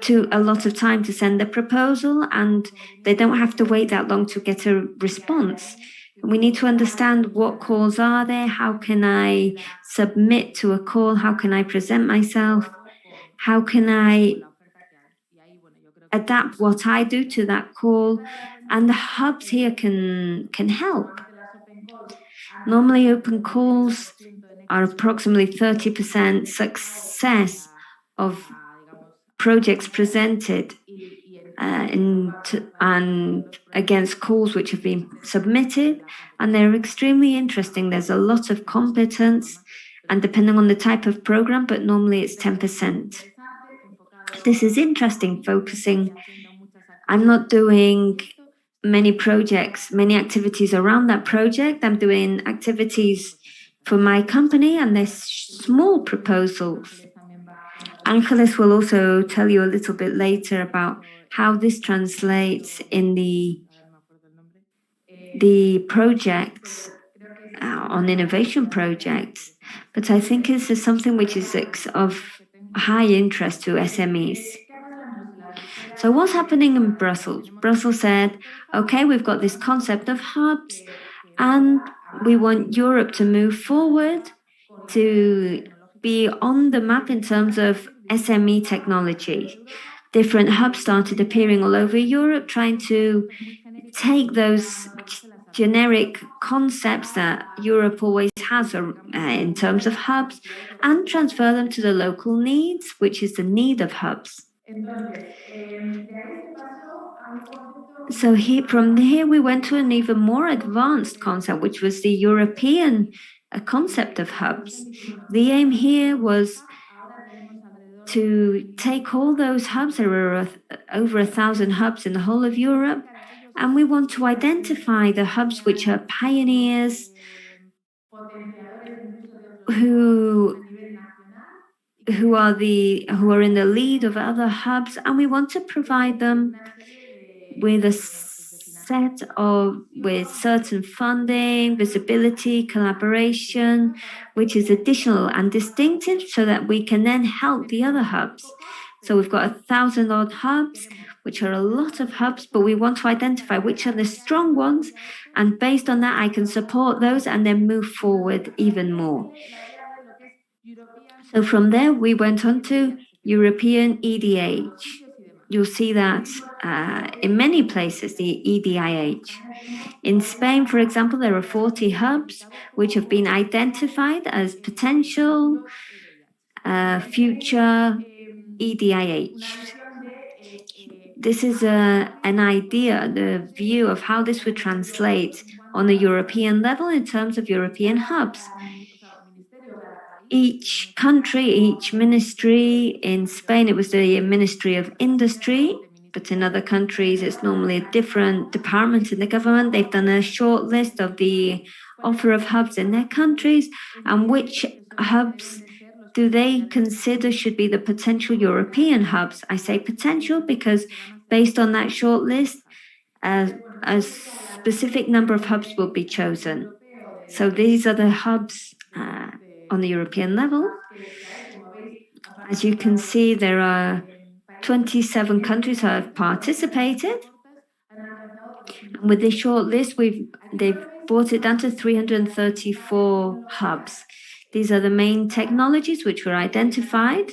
a lot of time to send a proposal, and they don't have to wait that long to get a response. We need to understand what calls are there, how can I submit to a call, how can I present myself, how can I adapt what I do to that call, and the hubs here can help. Normally open calls are approximately 30% success of projects presented and against calls which have been submitted, and they're extremely interesting. There's a lot of competence, and depending on the type of program, but normally it's 10%. This is interesting, focusing. I'm not doing many projects, many activities around that project. I'm doing activities for my company, and there's small proposals. Angeles will also tell you a little bit later about how this translates in the projects on innovation projects. But I think this is something which is of high interest to SMEs. So what's happening in Brussels? Brussels said, okay, we've got this concept of hubs, and we want Europe to move forward to be on the map in terms of SME technology. Different hubs started appearing all over Europe, trying to take those generic concepts that Europe always has in terms of hubs and transfer them to the local needs, which is the need of hubs. So from here, we went to an even more advanced concept, which was the European concept of hubs. The aim here was to take all those hubs. There were over 1,000 hubs in the whole of Europe, and we want to identify the hubs which are pioneers, who are in the lead of other hubs, and we want to provide them with with certain funding, visibility, collaboration, which is additional and distinctive, so that we can then help the other hubs. So we've got 1,000 odd hubs, which are a lot of hubs, but we want to identify which are the strong ones, and based on that, I can support those and then move forward even more. So from there, we went on to European EDH. You'll see that in many places, the EDIH. In Spain, for example, there are 40 hubs which have been identified as potential future EDIH. This is an idea, the view of how this would translate on a European level in terms of European hubs. Each country, each ministry, in Spain it was the Ministry of Industry, but in other countries it's normally a different department in the government. They've done a short list of the offer of hubs in their countries, and which hubs do they consider should be the potential European hubs. I say potential because based on that short list, a specific number of hubs will be chosen. So these are the hubs on the European level. As you can see, there are 27 countries who have participated. With this short list, they've brought it down to 334 hubs. These are the main technologies which were identified.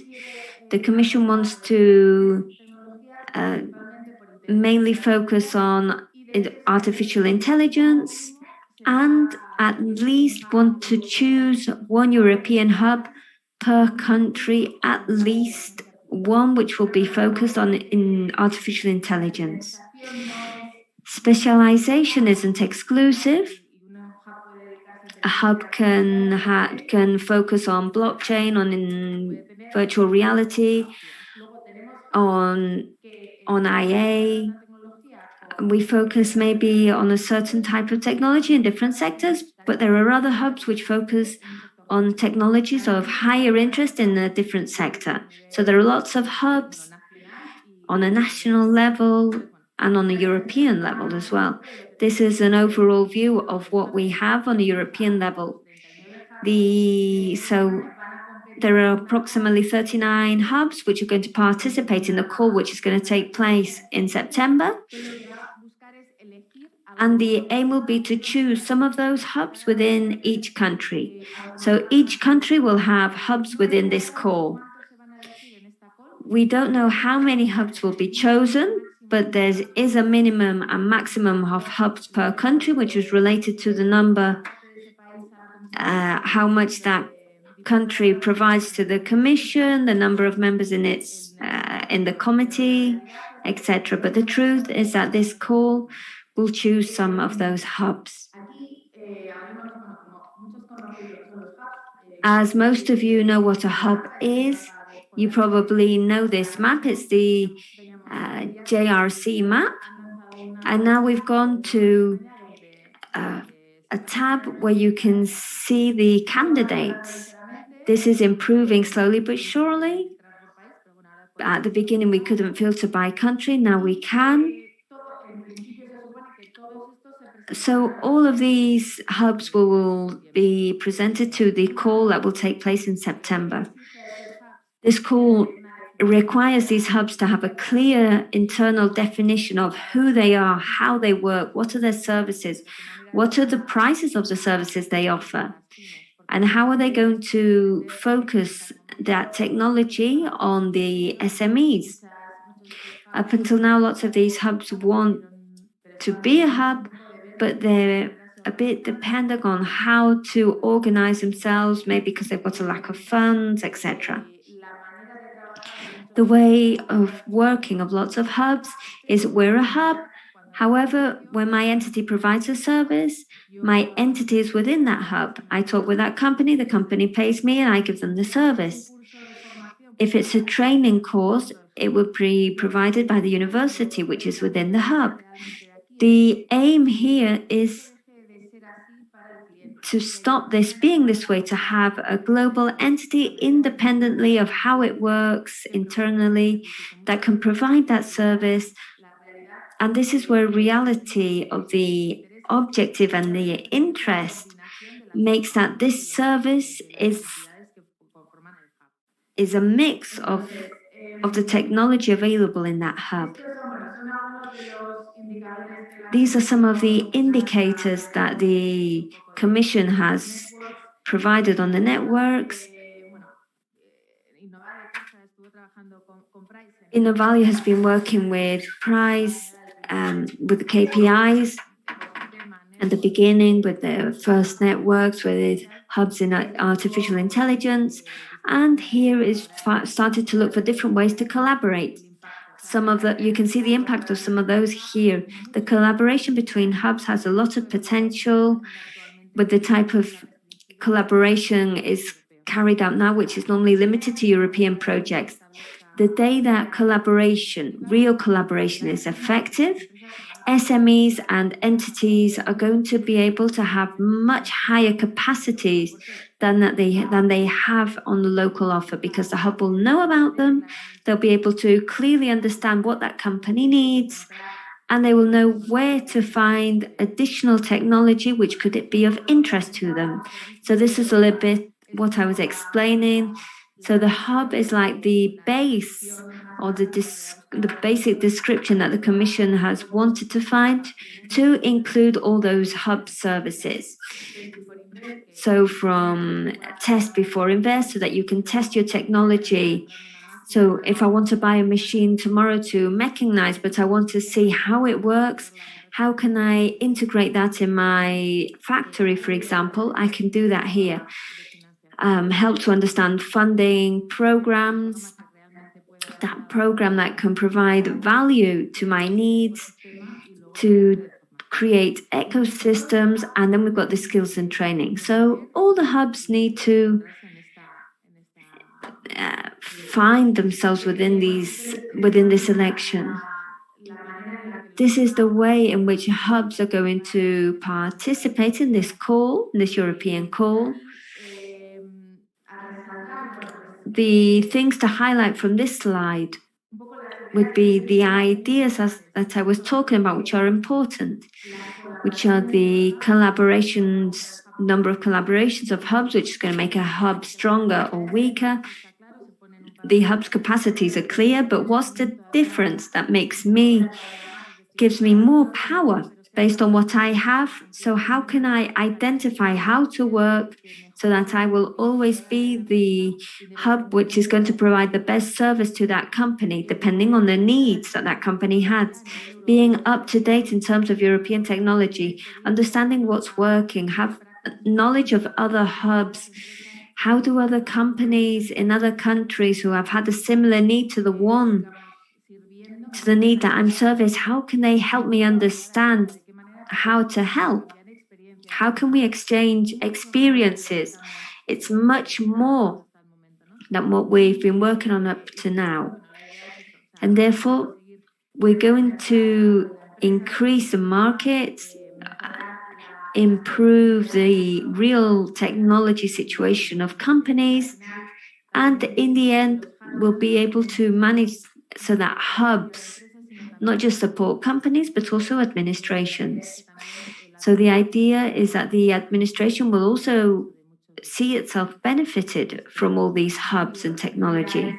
The Commission wants to mainly focus on artificial intelligence, and at least want to choose one European hub per country, at least one which will be focused on in artificial intelligence. Specialization isn't exclusive. A hub can focus on blockchain, on virtual reality, on IA. We focus maybe on a certain type of technology in different sectors, but there are other hubs which focus on technologies of higher interest in a different sector. So there are lots of hubs on a national level and on a European level as well. This is an overall view of what we have on a European level. So there are approximately 39 hubs which are going to participate in the call, which is going to take place in September. And the aim will be to choose some of those hubs within each country. So each country will have hubs within this call. We don't know how many hubs will be chosen, but there is a minimum and maximum of hubs per country, which is related to the number, how much that country provides to the Commission, the number of members in in the committee, etc. But the truth is that this call will choose some of those hubs. As most of you know what a hub is, you probably know this map. It's the JRC map. And now we've gone to a tab where you can see the candidates. This is improving slowly but surely. At the beginning, we couldn't filter by country. Now we can. So all of these hubs will be presented to the call that will take place in September. This call requires these hubs to have a clear internal definition of who they are, how they work, what are their services, what are the prices of the services they offer, and how are they going to focus that technology on the SMEs. Up until now, lots of these hubs want to be a hub, but they're a bit dependent on how to organize themselves, maybe because they've got a lack of funds, etc. The way of working of lots of hubs is we're a hub. However, when my entity provides a service, my entity is within that hub. I talk with that company, the company pays me, and I give them the service. If it's a training course, it would be provided by the university, which is within the hub. The aim here is to stop this being this way, to have a global entity independently of how it works internally that can provide that service. And this is where reality of the objective and the interest makes that this service is a mix of the technology available in that hub. These are some of the indicators that the Commission has provided on the networks. Innovalia has been working with Price, with the KPIs at the beginning, with the first networks, with hubs in artificial intelligence, and here is started to look for different ways to collaborate. You can see the impact of some of those here. The collaboration between hubs has a lot of potential, but the type of collaboration is carried out now, which is normally limited to European projects. The day that real collaboration is effective, SMEs and entities are going to be able to have much higher capacities than they have on the local offer, because the hub will know about them. They'll be able to clearly understand what that company needs, and they will know where to find additional technology which could be of interest to them. So this is a little bit what I was explaining. So the hub is like the base or the basic description that the Commission has wanted to find to include all those hub services. So from test before invest, so that you can test your technology. So if I want to buy a machine tomorrow to mechanize, but I want to see how it works, how can I integrate that in my factory, for example? I can do that here. Help to understand funding programs, that program that can provide value to my needs, to create ecosystems, and then we've got the skills and training. So all the hubs need to find themselves within this election. This is the way in which hubs are going to participate in this call, this European call. The things to highlight from this slide would be the ideas that I was talking about, which are important, which are the number of collaborations of hubs, which is going to make a hub stronger or weaker. The hub's capacities are clear, but what's the difference that gives me more power based on what I have? So how can I identify how to work so that I will always be the hub which is going to provide the best service to that company, depending on the needs that company has? Being up to date in terms of European technology, understanding what's working, have knowledge of other hubs, How do other companies in other countries who have had a similar need to the need that I'm serviced, how can they help me understand how to help? How can we exchange experiences? It's much more than what we've been working on up to now. And therefore, we're going to increase the markets, improve the real technology situation of companies, and in the end, we'll be able to manage so that hubs not just support companies, but also administrations. So the idea is that the administration will also see itself benefited from all these hubs and technology.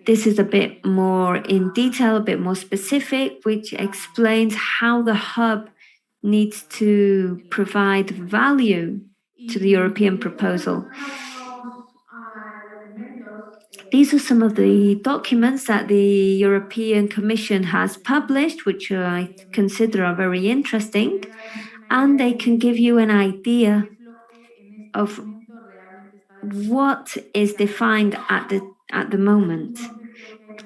This is a bit more in detail, a bit more specific, which explains how the hub needs to provide value to the European proposal. These are some of the documents that the European Commission has published, which I consider are very interesting, and they can give you an idea of what is defined at the moment.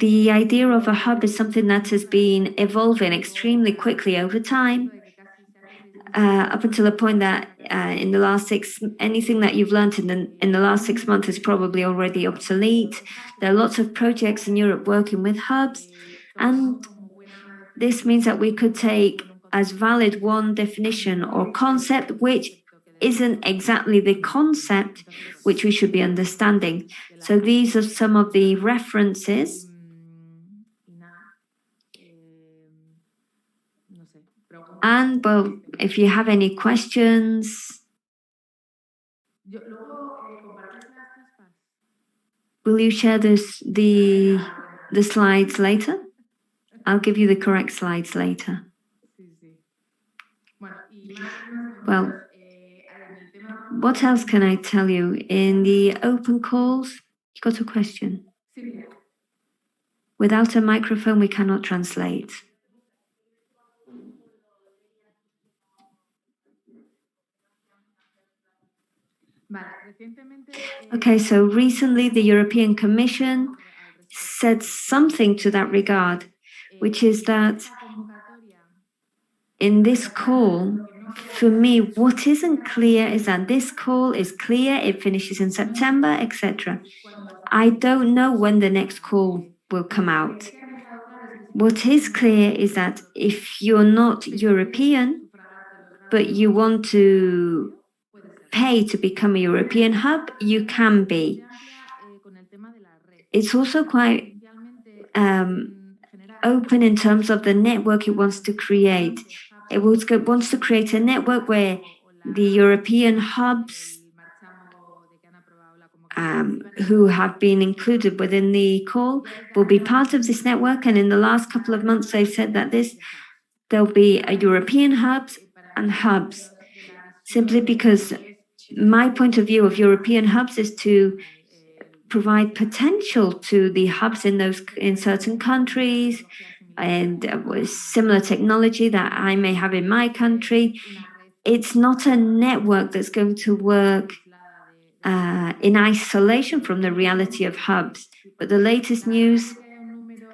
The idea of a hub is something that has been evolving extremely quickly over time, up until the point that in the last anything that you've learned in the last 6 months is probably already obsolete. There are lots of projects in Europe working with hubs, and this means that we could take as valid one definition or concept which isn't exactly the concept which we should be understanding. So these are some of the references. And well, if you have any questions, will you share the slides later? I'll give you the correct slides later. Well, what else can I tell you? In the open calls, you got a question? Without a microphone, we cannot translate. Okay, so recently the European Commission said something to that regard, which is that in this call, for me, what isn't clear is that this call is clear, it finishes in September, etc. I don't know when the next call will come out. What is clear is that if you're not European, but you want to pay to become a European hub, you can be. It's also quite open in terms of the network it wants to create. It wants to create a network where the European hubs who have been included within the call will be part of this network. And in the last couple of months, they've said that there'll be a European hubs and hubs, simply because my point of view of European hubs is to provide potential to the hubs in certain countries and with similar technology that I may have in my country. It's not a network that's going to work in isolation from the reality of hubs. But the latest news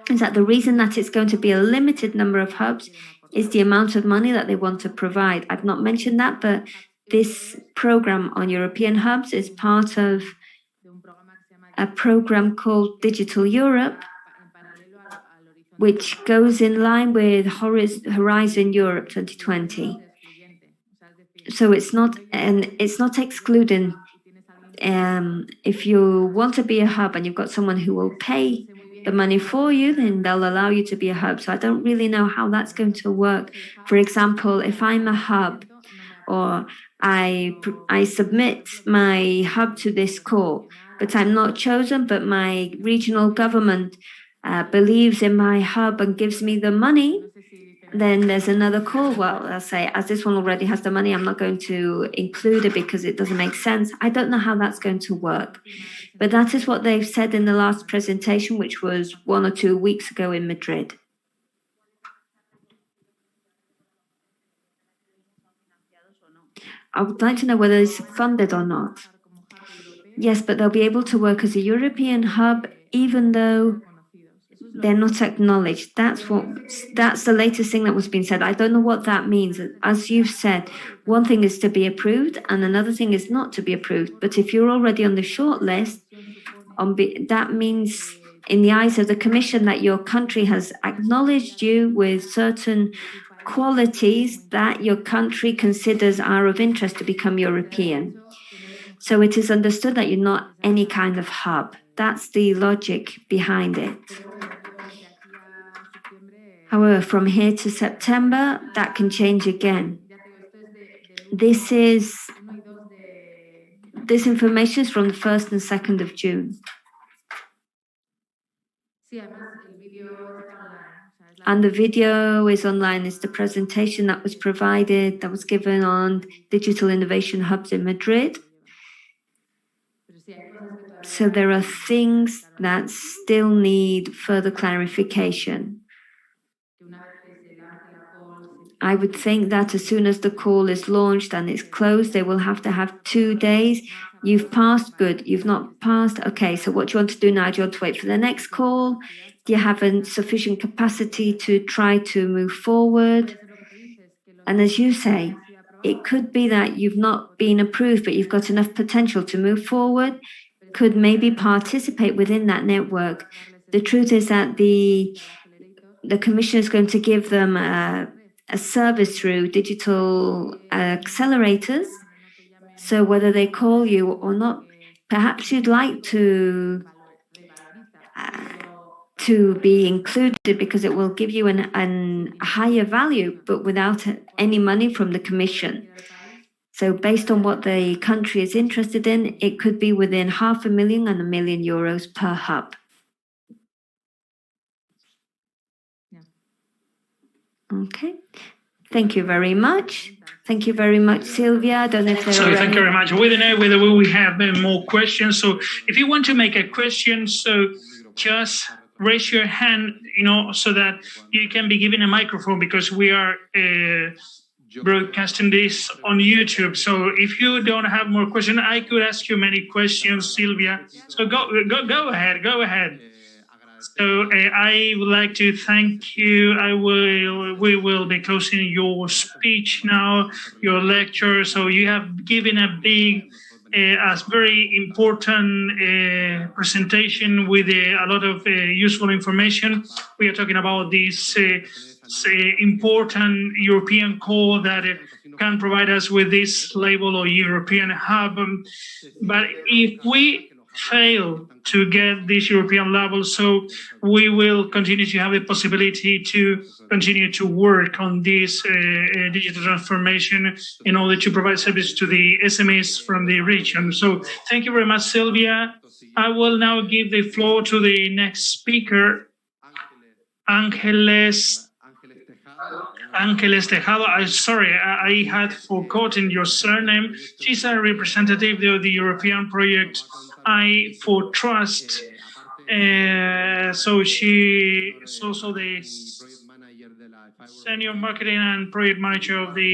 is that the reason that it's going to be a limited number of hubs is the amount of money that they want to provide. I've not mentioned that, but this program on European hubs is part of a program called Digital Europe, which goes in line with Horizon Europe 2020. So it's not excluding. If you want to be a hub and you've got someone who will pay the money for you, then they'll allow you to be a hub. So I don't really know how that's going to work. For example, if I'm a hub or I submit my hub to this call, but I'm not chosen, but my regional government believes in my hub and gives me the money, then there's another call. Well, I'll say, as this one already has the money, I'm not going to include it because it doesn't make sense. I don't know how that's going to work. But that is what they've said in the last presentation, which was 1 or 2 weeks ago in Madrid. I would like to know whether it's funded or not. Yes, but they'll be able to work as a European hub even though they're not acknowledged. That's the latest thing that was being said. I don't know what that means. As you've said, one thing is to be approved and another thing is not to be approved. But if you're already on the short list, that means in the eyes of the Commission that your country has acknowledged you with certain qualities that your country considers are of interest to become European. So it is understood that you're not any kind of hub. That's the logic behind it. However, from here to September, that can change again. This information is from the 1st and 2nd of June. And the video is online. It's the presentation that was provided, that was given on digital innovation hubs in Madrid. So there are things that still need further clarification. I would think that as soon as the call is launched and it's closed, they will have to have 2 days. You've passed, good. You've not passed, okay. So what do you want to do now? Do you want to wait for the next call? Do you have sufficient capacity to try to move forward? And as you say, it could be that you've not been approved, but you've got enough potential to move forward, could maybe participate within that network. The truth is that the Commission is going to give them a service through digital accelerators. So whether they call you or not, perhaps you'd like to be included because it will give you a higher value, but without any money from the Commission. So based on what the country is interested in, it could be within €500,000 and €1 million per hub. Okay. Thank you very much. Thank you very much, Sylvia. I don't know if there are thank you very much. We don't know whether we have more questions. So if you want to make a question, so just raise your hand, so that you can be given a microphone because we are broadcasting this on YouTube. So if you don't have more questions, I could ask you many questions, Sylvia. So go ahead. So I would like to thank you. We will be closing your speech now, your lecture. So you have given a very important presentation with a lot of useful information. We are talking about this important European call that can provide us with this label or European hub. But if we fail to get this European level, so we will continue to have the possibility to continue to work on this digital transformation in order to provide service to the SMEs from the region. So thank you very much, Sylvia. I will now give the floor to the next speaker, Ángeles Tejado. I had forgotten your surname. She's a representative of the European project I for Trust. So she is also the senior marketing and project manager of the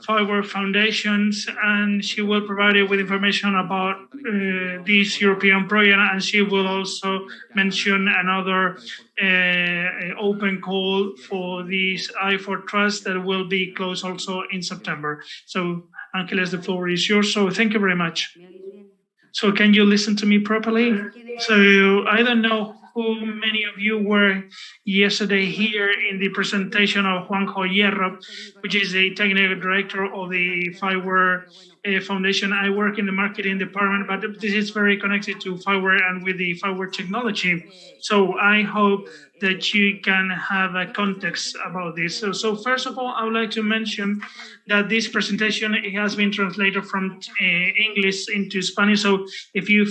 Fiware Foundations, and she will provide you with information about this European project, and she will also mention another open call for this I for Trust that will be closed also in September. So, Ángeles, the floor is yours. So, thank you very much. So, can you listen to me properly? So, I don't know who many of you were yesterday here in the presentation of Juanjo Hierro, which is the technical director of the Fiware Foundation. I work in the marketing department, but this is very connected to Fiware and with the Fiware technology. So I hope that you can have a context about this. So first of all, I would like to mention that this presentation has been translated from English into Spanish. So if you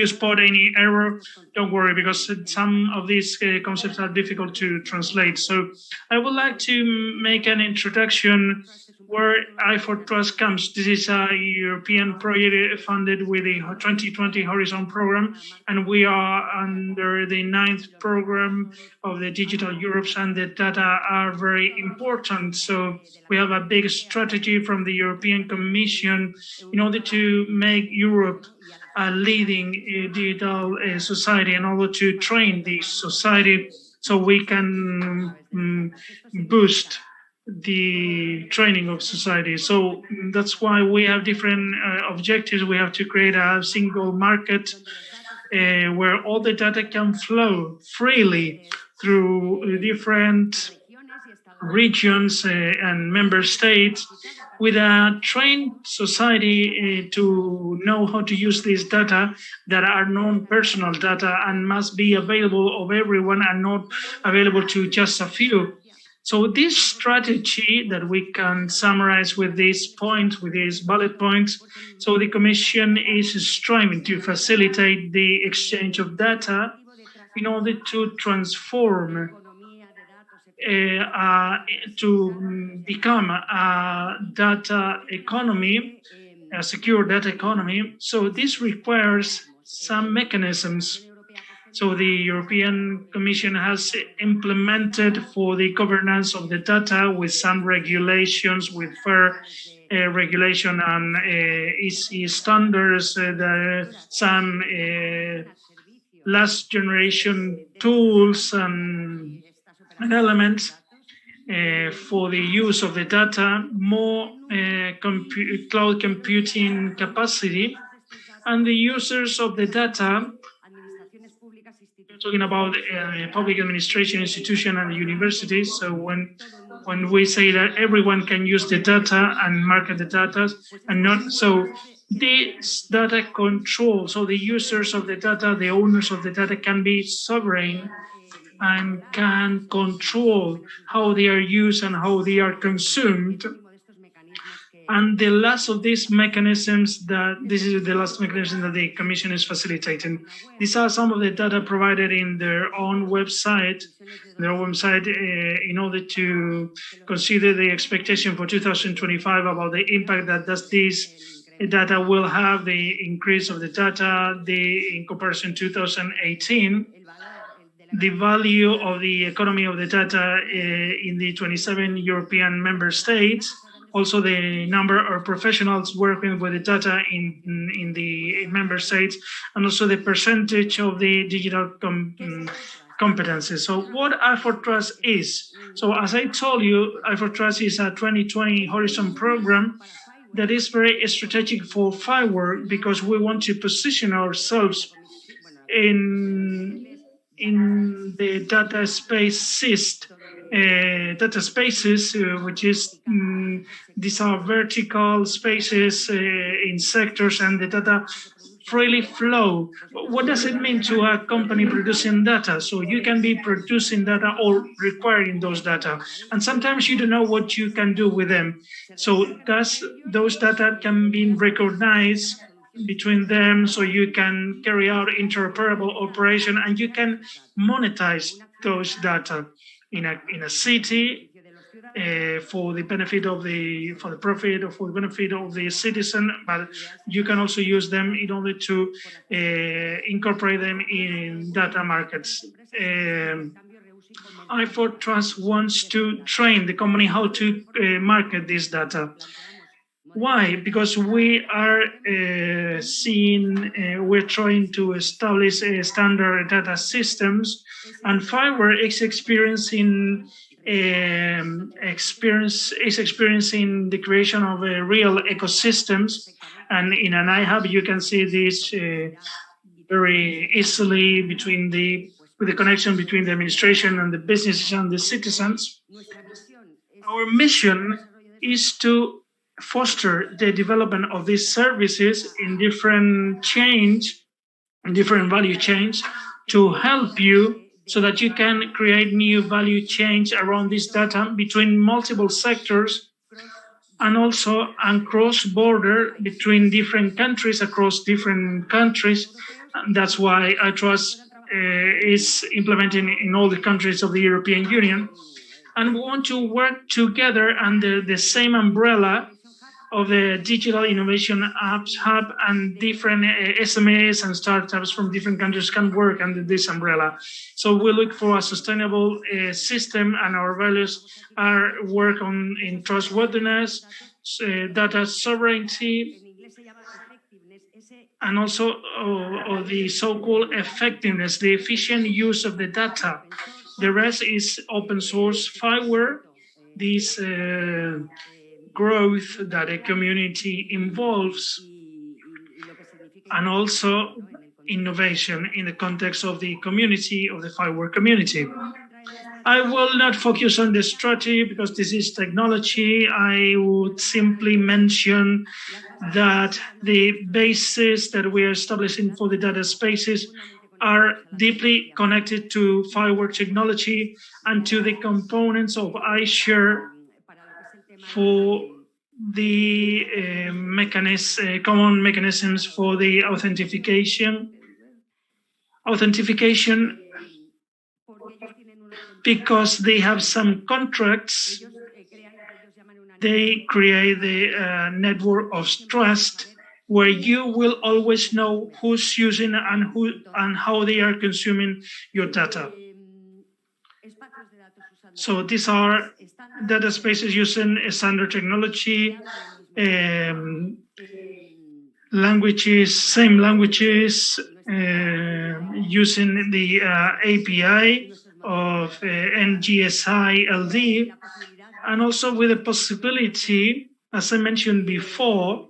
spot any error, don't worry, because some of these concepts are difficult to translate. So I would like to make an introduction where I4Trust comes. This is a European project funded with the 2020 Horizon program, and we are under the 9th program of the Digital Europe, and the data are very important. So we have a big strategy from the European Commission in order to make Europe a leading digital society, in order to train the society so we can boost the training of society. So that's why we have different objectives. We have to create a single market where all the data can flow freely through different regions and member states, with a trained society to know how to use these data that are non-personal data and must be available of everyone and not available to just a few. So this strategy that we can summarize with these points, with these bullet points, so the Commission is striving to facilitate the exchange of data in order to transform to become a data economy, a secure data economy. So this requires some mechanisms. So the European Commission has implemented for the governance of the data with some regulations, with fair regulation and EC standards, some last generation tools and elements for the use of the data, more cloud computing capacity, and the users of the data. Talking about public administration institution and the universities. So when we say that everyone can use the data and market the data, and not so this data control. So the users of the data, the owners of the data, can be sovereign and can control how they are used and how they are consumed. And the last of these mechanisms, this is the last mechanism that the Commission is facilitating. These are some of the data provided in their own website, in order to consider the expectation for 2025 about the impact that this data will have, the increase of the data, in comparison to 2018. The value of the economy of the data in the 27 European member states, also the number of professionals working with the data in the member states, and also the percentage of the digital competencies. So what I4Trust is? So as I told you, I4Trust is a 2020 Horizon program that is very strategic for Fiware, because we want to position ourselves in the data spaces, which is these are vertical spaces in sectors, and the data freely flow. What does it mean to a company producing data? So you can be producing data or requiring those data, and sometimes you don't know what you can do with them. So those data can be recognized between them, so you can carry out interoperable operation, and you can monetize those data in a city for the benefit of for the profit or for the benefit of the citizen. But you can also use them in order to incorporate them in data markets. I4Trust wants to train the company how to market this data. Why? Because we are we're trying to establish standard data systems, and Fiware is experiencing the creation of real ecosystems. And in an iHub, you can see this very easily with the connection between the administration and the businesses and the citizens. Our mission is to foster the development of these services in different value chains, to help you so that you can create new value chains around this data between multiple sectors, and also cross-border between different countries, across different countries. And that's why I Trust is implementing in all the countries of the European Union. And we want to work together under the same umbrella of the Digital Innovation Apps Hub, and different SMEs and startups from different countries can work under this umbrella. So we look for a sustainable system, and our values are work in trustworthiness, data sovereignty, and also the so-called effectiveness, the efficient use of the data. The rest is open source Fiware. This growth that a community involves, and also innovation in the context of the community, of the Fiware community. I will not focus on the strategy because this is technology. I would simply mention that the bases that we are establishing for the data spaces are deeply connected to Fiware technology and to the components of iShare for the common mechanisms for the authentication because they have some contracts. They create the network of trust where you will always know who's using and how they are consuming your data. So these are data spaces using standard technology, languages, same languages, using the API of NGSI LD, and also with the possibility, as I mentioned before,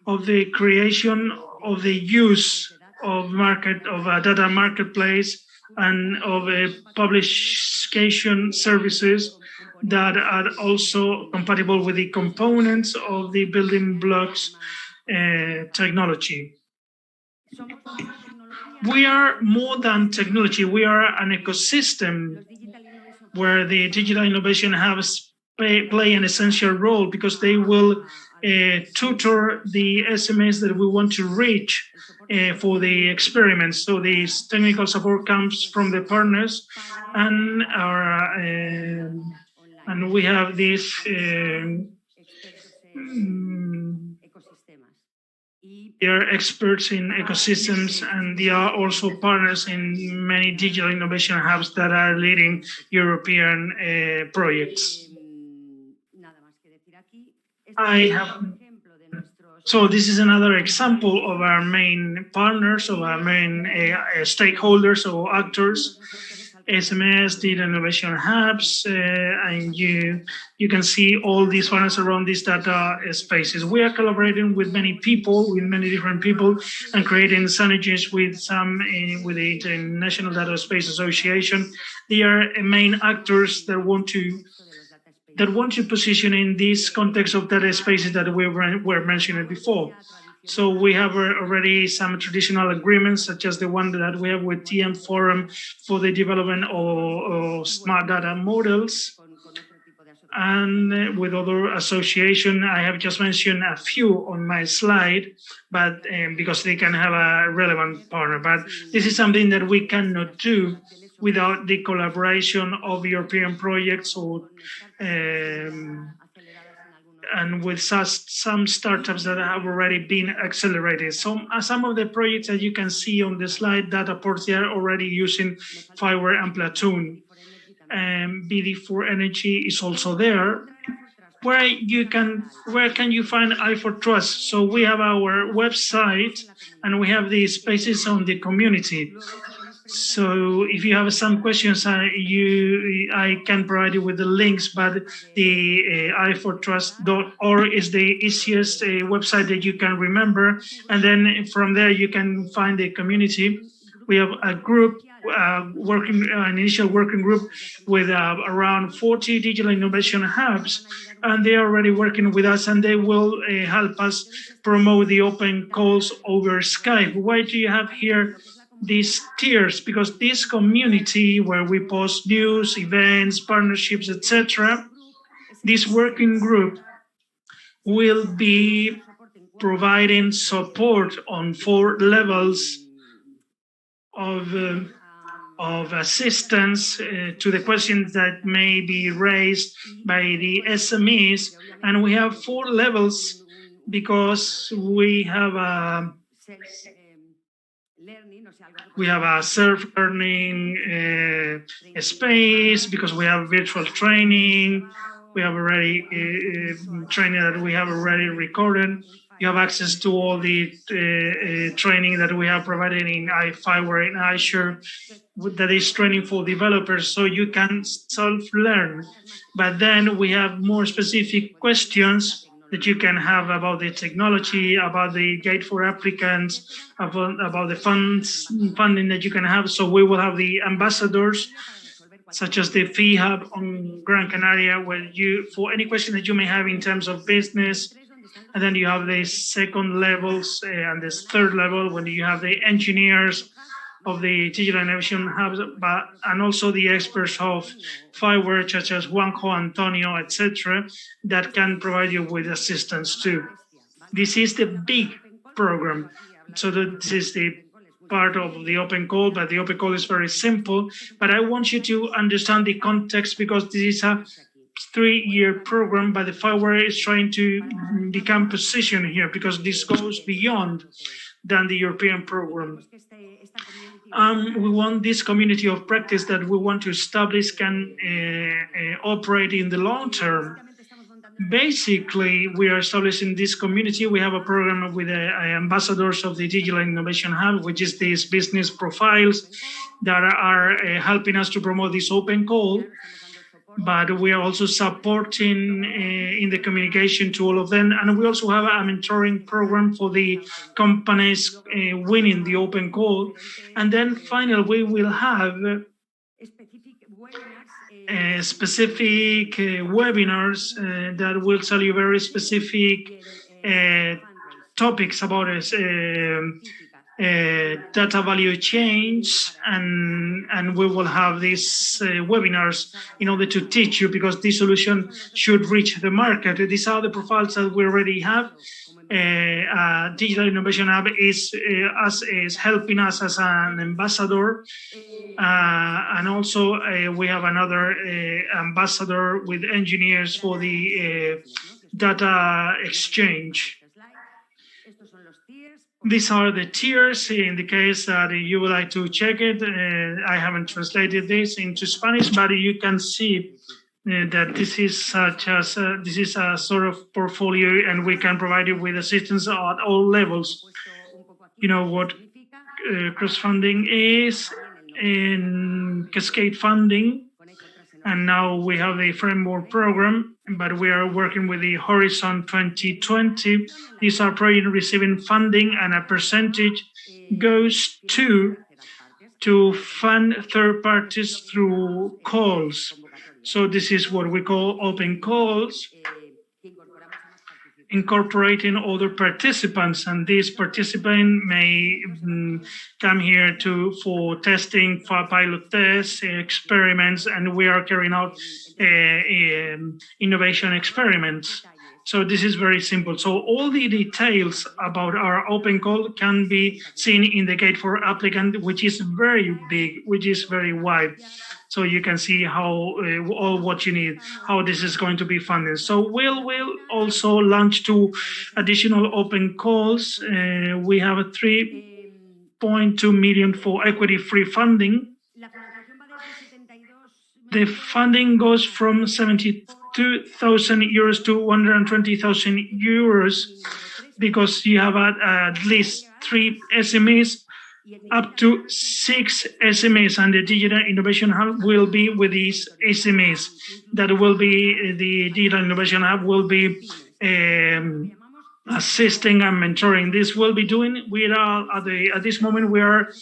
of the creation of the use of a data marketplace and of publication services that are also compatible with the components of the building blocks technology. We are more than technology. We are an ecosystem where the digital innovation hubs play an essential role because they will tutor the SMEs that we want to reach for the experiments. So this technical support comes from the partners, and we have this they are experts in ecosystems, and they are also partners in many digital innovation hubs that are leading European projects. So this is another example of our main partners, of our main stakeholders or actors, SMS, data innovation hubs, and you can see all these partners around these data spaces. We are collaborating with many people, with many different people, and creating synergies with some with the International Data Space Association. They are main actors that want to position in this context of data spaces that we were mentioning before. So we have already some traditional agreements, such as the one that we have with TM Forum for the development of smart data models. And with other associations, I have just mentioned a few on my slide, but because they can have a relevant partner. But this is something that we cannot do without the collaboration of European projects or and with some startups that have already been accelerated. So some of the projects that you can see on the slide, Dataports, they are already using Fiware and Platoon. BD4 Energy is also there. Where can you find I4Trust? So we have our website, and we have the spaces on the community. So if you have some questions, I can provide you with the links, but the i4trust.org is the easiest website that you can remember. And then from there, you can find the community. We have a group, an initial working group with around 40 digital innovation hubs, and they are already working with us, and they will help us promote the open calls over Skype. Why do you have here these tiers? Because this community where we post news, events, partnerships, etc., this working group will be providing support on 4 levels of of assistance to the questions that may be raised by the SMEs. And we have 4 levels because we have a self-learning space, because we have virtual training, we have already training that we have already recorded. You have access to all the training that we have provided in Fiware and Azure, that is training for developers, so you can self-learn. But then we have more specific questions that you can have about the technology, about the gate for applicants, about the funding that you can have. So we will have the ambassadors, such as the Fee Hub on Gran Canaria, where you, for any question that you may have in terms of business. And then you have the second levels and this third level when you have the engineers of the Digital Innovation Hubs, and also the experts of Fiware, such as Juanjo, Antonio, etc., that can provide you with assistance too. This is the big program. So this is the part of the open call, but the open call is very simple. But I want you to understand the context, because this is a 3-year program, but the Fiware is trying to become positioned here, because this goes beyond than the European program. We want this community of practice that we want to establish can operate in the long term. Basically, we are establishing this community. We have a program with ambassadors of the Digital Innovation Hub, which is these business profiles that are helping us to promote this open call. But we are also supporting in the communication to all of them. And we also have a mentoring program for the companies winning the open call. And then finally, we will have specific webinars that will tell you very specific topics about data value change, and we will have these webinars in order to teach you, because this solution should reach the market. These are the profiles that we already have. Digital Innovation Hub is helping us as an ambassador, and also we have another ambassador with engineers for the data exchange. These are the tiers in the case that you would like to check it. I haven't translated this into Spanish, but you can see that this is this is a sort of portfolio, and we can provide you with assistance at all levels. You know what cross-funding is in cascade funding, and now we have the framework program, but we are working with the Horizon 2020. These are projects receiving funding, and a percentage goes to fund third parties through calls. So this is what we call open calls, incorporating other participants, and these participants may come here for testing, for pilot tests, experiments, and we are carrying out innovation experiments. So this is very simple. So all the details about our open call can be seen in the gate for applicant, which is very big, which is very wide. So you can see how all what you need, how this is going to be funded. So we'll also launch 2 additional open calls. We have a 3.2 million for equity-free funding. The funding goes from 72,000 euros to 120,000 euros, because you have at least 3 SMEs, up to 6 SMEs, and the Digital Innovation Hub will be with these SMEs. That will be the Digital Innovation Hub will be assisting and mentoring. This will be doing. We are at this moment we are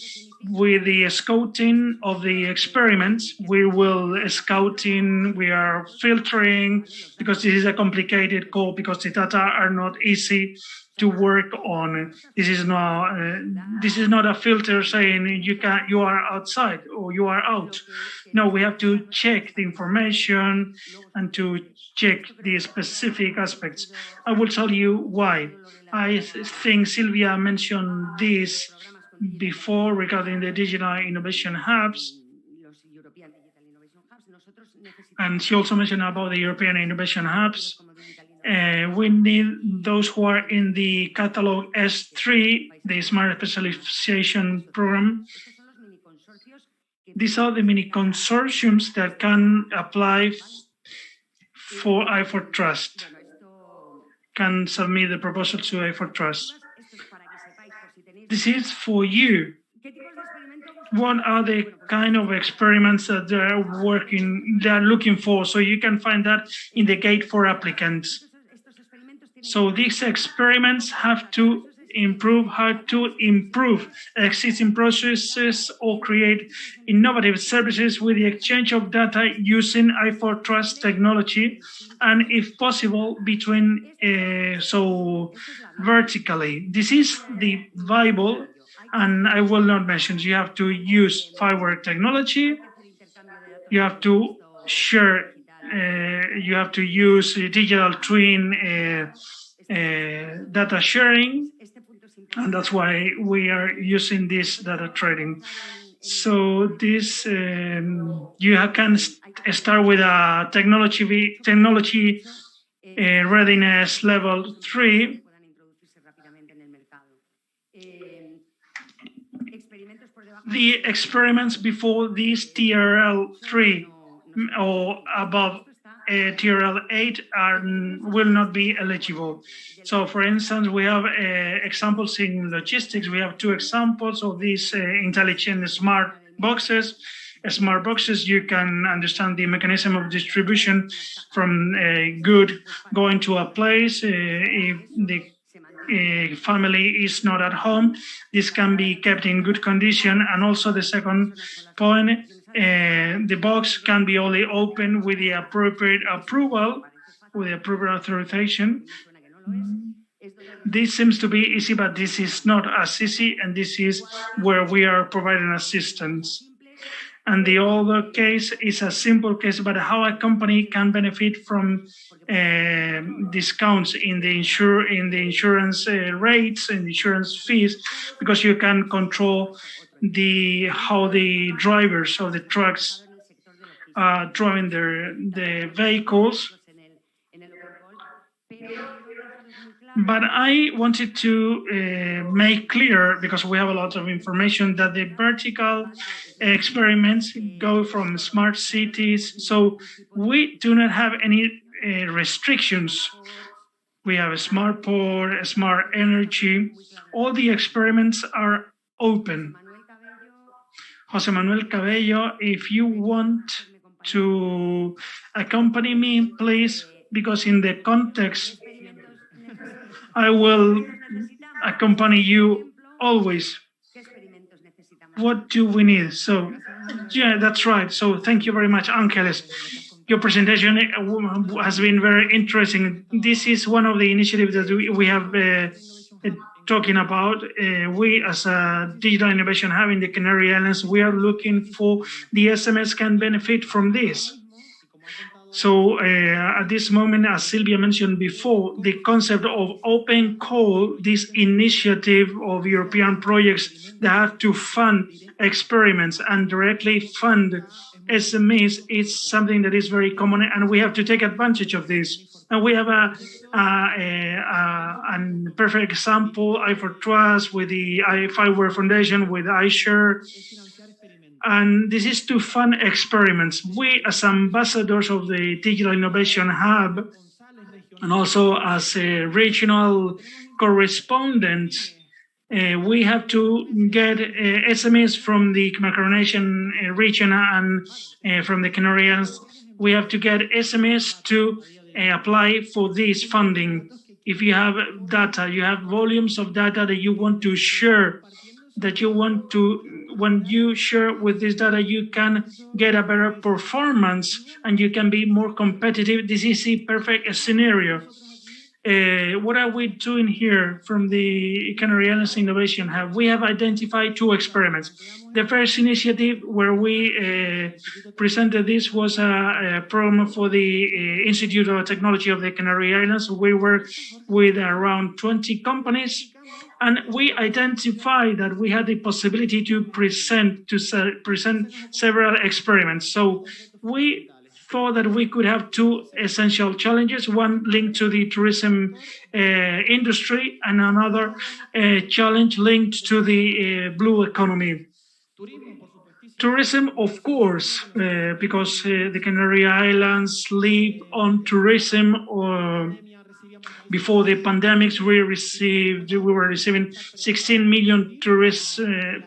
with the scouting of the experiments. We will scouting. We are filtering, because this is a complicated call, because the data are not easy to work on. This is not a filter saying you are outside or you are out. No, we have to check the information and to check the specific aspects. I will tell you why. I think Silvia mentioned this before regarding the Digital Innovation Hubs. And she also mentioned about the European Innovation Hubs. We need those who are in the catalog S3, the Smart Specialization Program. These are the mini consortiums that can apply for I4 Trust, can submit the proposal to I4 Trust. This is for you. What are the kind of experiments that they're looking for? So you can find that in the gate for applicants. So these experiments have to improve how to improve existing processes or create innovative services with the exchange of data using I4 Trust technology, and if possible between vertically. This is the Bible, and I will not mention. You have to use Fiware technology. You have to share. You have to use digital twin data sharing, and that's why we are using this data trading. So this you can start with a technology readiness level 3. The experiments before this TRL 3 or above TRL 8 will not be eligible. So, for instance, we have examples in logistics. We have 2 examples of these intelligent smart boxes. Smart boxes, you can understand the mechanism of distribution from a good going to a place. If the family is not at home, this can be kept in good condition. And also the second point, the box can be only opened with the appropriate approval, with the appropriate authorization. This seems to be easy, but this is not as easy, and this is where we are providing assistance. And the other case is a simple case, but how a company can benefit from discounts in the insurance rates and insurance fees, because you can control how the drivers of the trucks are driving the vehicles. But I wanted to make clear, because we have a lot of information, that the vertical experiments go from smart cities. So we do not have any restrictions. We have a smart port, a smart energy. All the experiments are open. Jose Manuel Cabello, if you want to accompany me, please, because in the context, I will accompany you always. What do we need? So, yeah, that's right. So thank you very much, Angeles. Your presentation has been very interesting. This is one of the initiatives that we have talking about. We, as a digital innovation hub in the Canary Islands, we are looking for the SMS can benefit from this. So at this moment, as Silvia mentioned before, the concept of open call, this initiative of European projects that have to fund experiments and directly fund SMEs, is something that is very common, and we have to take advantage of this. And we have a perfect example, I4 Trust, with the Fiware Foundation, with iShare. And this is to fund experiments. We, as ambassadors of the Digital Innovation Hub, and also as a regional correspondents, we have to get SMEs from the Macaronesian region and from the Canary Islands. We have to get SMEs to apply for this funding. If you have data, you have volumes of data that you want to share, that you want to, when you share with this data, you can get a better performance and you can be more competitive. This is a perfect scenario. What are we doing here from the Canary Islands Innovation Hub? We have identified 2 experiments. The first initiative where we presented this was a program for the Institute of Technology of the Canary Islands. We worked with around 20 companies, And we identified that we had the possibility to present several experiments. So we thought that we could have two essential challenges, one linked to the tourism industry and another challenge linked to the blue economy. Tourism, of course, because the Canary Islands live on tourism. Before the pandemics, we were receiving 16 million tourists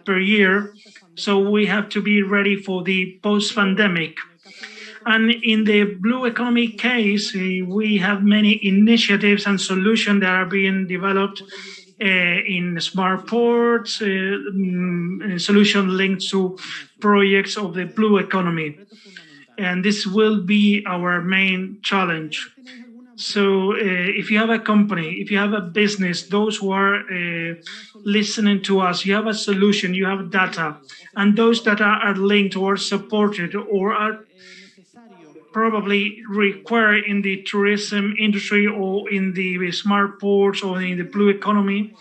per year. So we have to be ready for the post-pandemic. And in the blue economy case, we have many initiatives and solutions that are being developed in smart ports, solutions linked to projects of the blue economy. And this will be our main challenge. So if you have a company, if you have a business, those who are listening to us, you have a solution, you have data, and those data are linked or supported or are probably required in the tourism industry or in the smart ports or in the blue economy,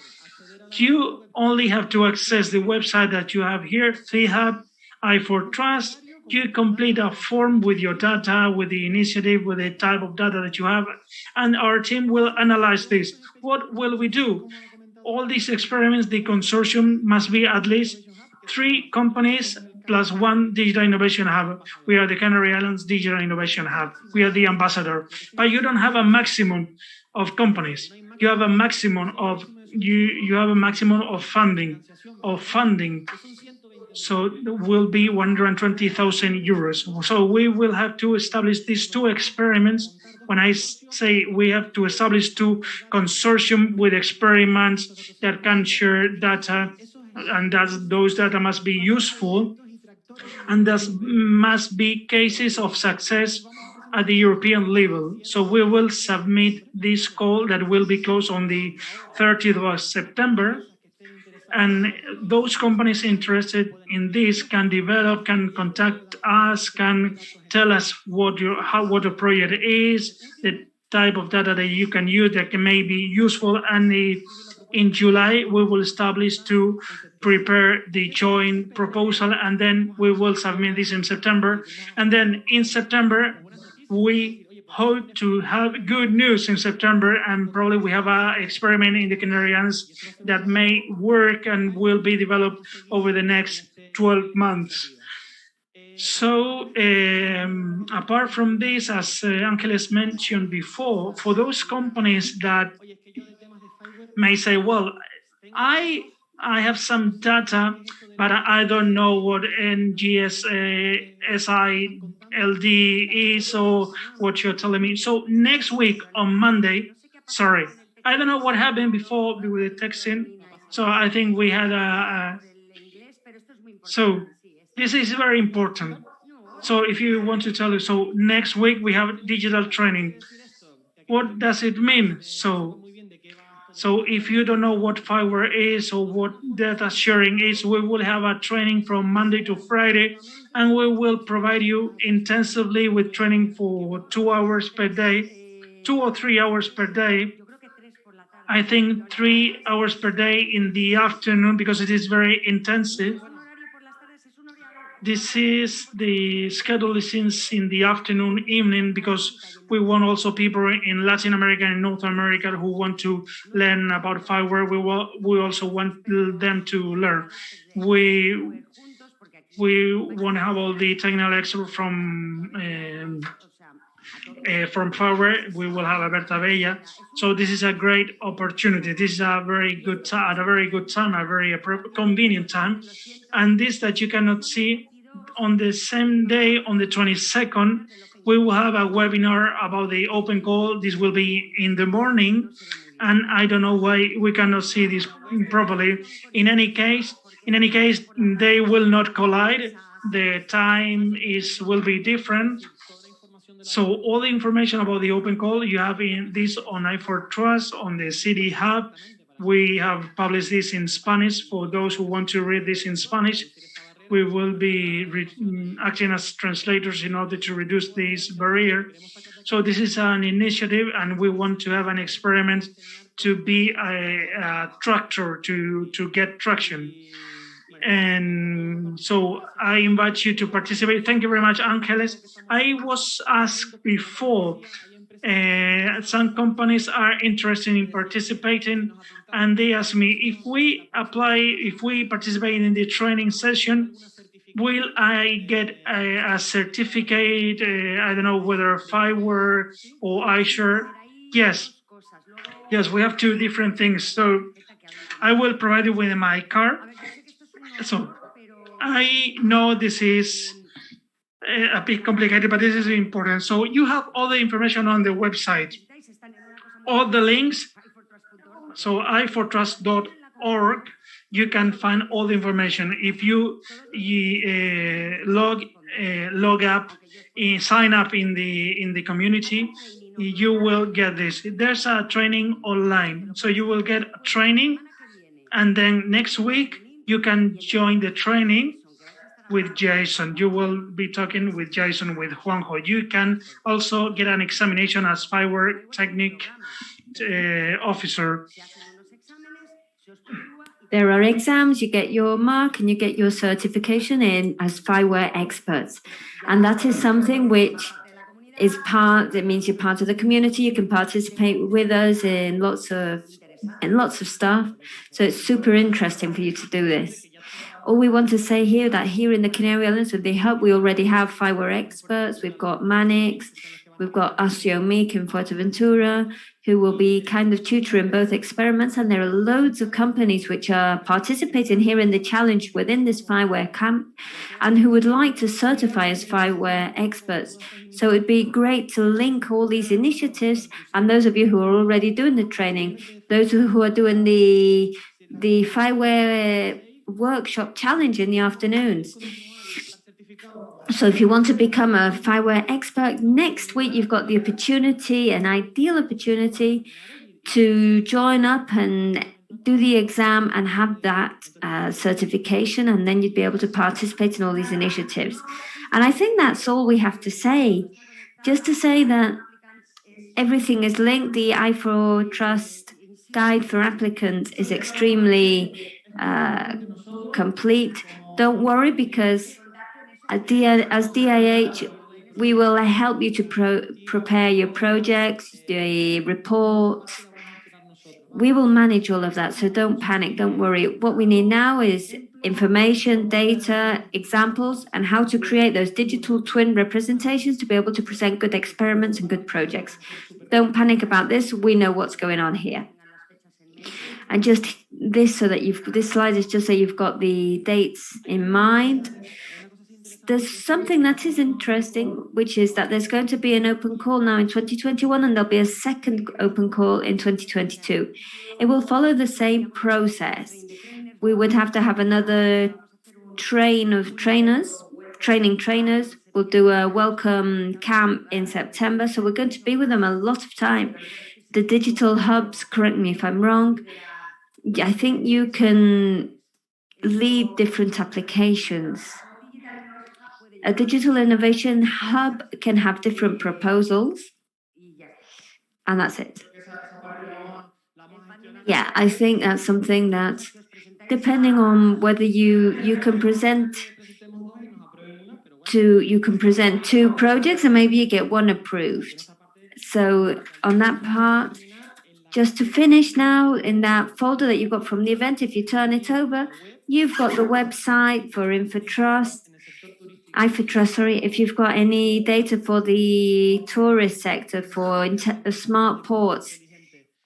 you only have to access the website that you have here, FIHub, I4Trust. You complete a form with your data, with the initiative, with the type of data that you have, and our team will analyze this. What will we do? All these experiments, the consortium must be at least 3 companies plus 1 digital innovation hub. We are the Canary Islands Digital Innovation Hub. We are the ambassador. But you don't have a maximum of companies. You have a maximum of funding. So it will be 120,000 euros. So we will have to establish these 2 experiments. When I say we have to establish 2 consortium with experiments that can share data, and those data must be useful, and there must be cases of success at the European level. So we will submit this call that will be closed on the 30th of September. And those companies interested in this can contact us, can tell us what the project is, the type of data that you can use that may be useful. And in July, we will establish to prepare the joint proposal, and then we will submit this in September. And then in September, we hope to have good news in September, and probably we have an experiment in the Canary Islands that may work and will be developed over the next 12 months. So apart from this, as Angeles mentioned before, for those companies that may say, well, I have some data, but I don't know what NGSILD is or what you're telling me. So next week on Monday, sorry, I don't know what happened before with the texting. So I think we had so this is very important. So if you want to tell you, so next week we have digital training. What does it mean? So if you don't know what Fiware is or what data sharing is, we will have a training from Monday to Friday, and we will provide you intensively with training for 2 hours per day, 2 or 3 hours per day. I think 3 hours per day in the afternoon, because it is very intensive. This is the schedule is in the afternoon, evening, because we want also people in Latin America and North America who want to learn about Fiware. We also want them to learn. We want to have all the technical experts from Fiware. We will have Alberta Bella. So this is a great opportunity. This is a very good time, at a very good time, a very convenient time. And this that you cannot see, on the same day, on the 22nd, we will have a webinar about the open call. This will be in the morning, and I don't know why we cannot see this properly. In any case, they will not collide. The time will be different. So all the information about the open call, you have in this on I4Trust, on the City Hub. We have published this in Spanish for those who want to read this in Spanish. We will be acting as translators in order to reduce this barrier. So this is an initiative, and we want to have an experiment to be a tractor to get traction. And so I invite you to participate. Thank you very much, Angeles. I was asked before, some companies are interested in participating, and they asked me if we participate in the training session, will I get a certificate? I don't know whether Fiware or iShare. Yes, we have two different things. So I will provide you with my card. So I know this is a bit complicated, but this is important. So you have all the information on the website, all the links. So ifortrust.org, you can find all the information. If you log up, sign up in the community, you will get this. There's a training online, so you will get a training, and then next week you can join the training with Jason. You will be talking with Jason, with Juanjo. You can also get an examination as Fiware Technique officer. There are exams, you get your mark, and you get your certification in as Fiware experts. And that is something which is it means you're part of the community. You can participate with us in lots of stuff. So it's super interesting for you to do this. All we want to say here that here in the Canary Islands with the hub, we already have Fiware experts. We've got Manix, we've got Asio Meek in Fuerteventura, who will be kind of tutoring both experiments. And there are loads of companies which are participating here in the challenge within this Fiware camp and who would like to certify as Fiware experts. So it'd be great to link all these initiatives, and those of you who are already doing the training, those who are doing the Fiware workshop challenge in the afternoons. So if you want to become a Fiware expert, next week you've got the opportunity, an ideal opportunity, to join up and do the exam and have that certification, and then you'd be able to participate in all these initiatives. And I think that's all we have to say. Just to say that everything is linked. The I4Trust guide for applicants is extremely complete. Don't worry, because as DIH, we will help you to prepare your projects, the reports. We will manage all of that, so don't panic, don't worry. What we need now is information, data, examples, and how to create those digital twin representations to be able to present good experiments and good projects. Don't panic about this. We know what's going on here. And just this, so that this slide is just so you've got the dates in mind. There's something that is interesting, which is that there's going to be an open call now in 2021, and there'll be a second open call in 2022. It will follow the same process. We would have to have another training trainers. We'll do a welcome camp in September, so we're going to be with them a lot of time. The digital hubs, correct me if I'm wrong, I think you can lead different applications. A digital innovation hub can have different proposals, and that's it. Yeah, I think that's something that, depending on whether you can present two projects, and maybe you get one approved. So on that part, just to finish now, in that folder that you got from the event, if you turn it over, you've got the website for iFortrust. If you've got any data for the tourist sector, for smart ports,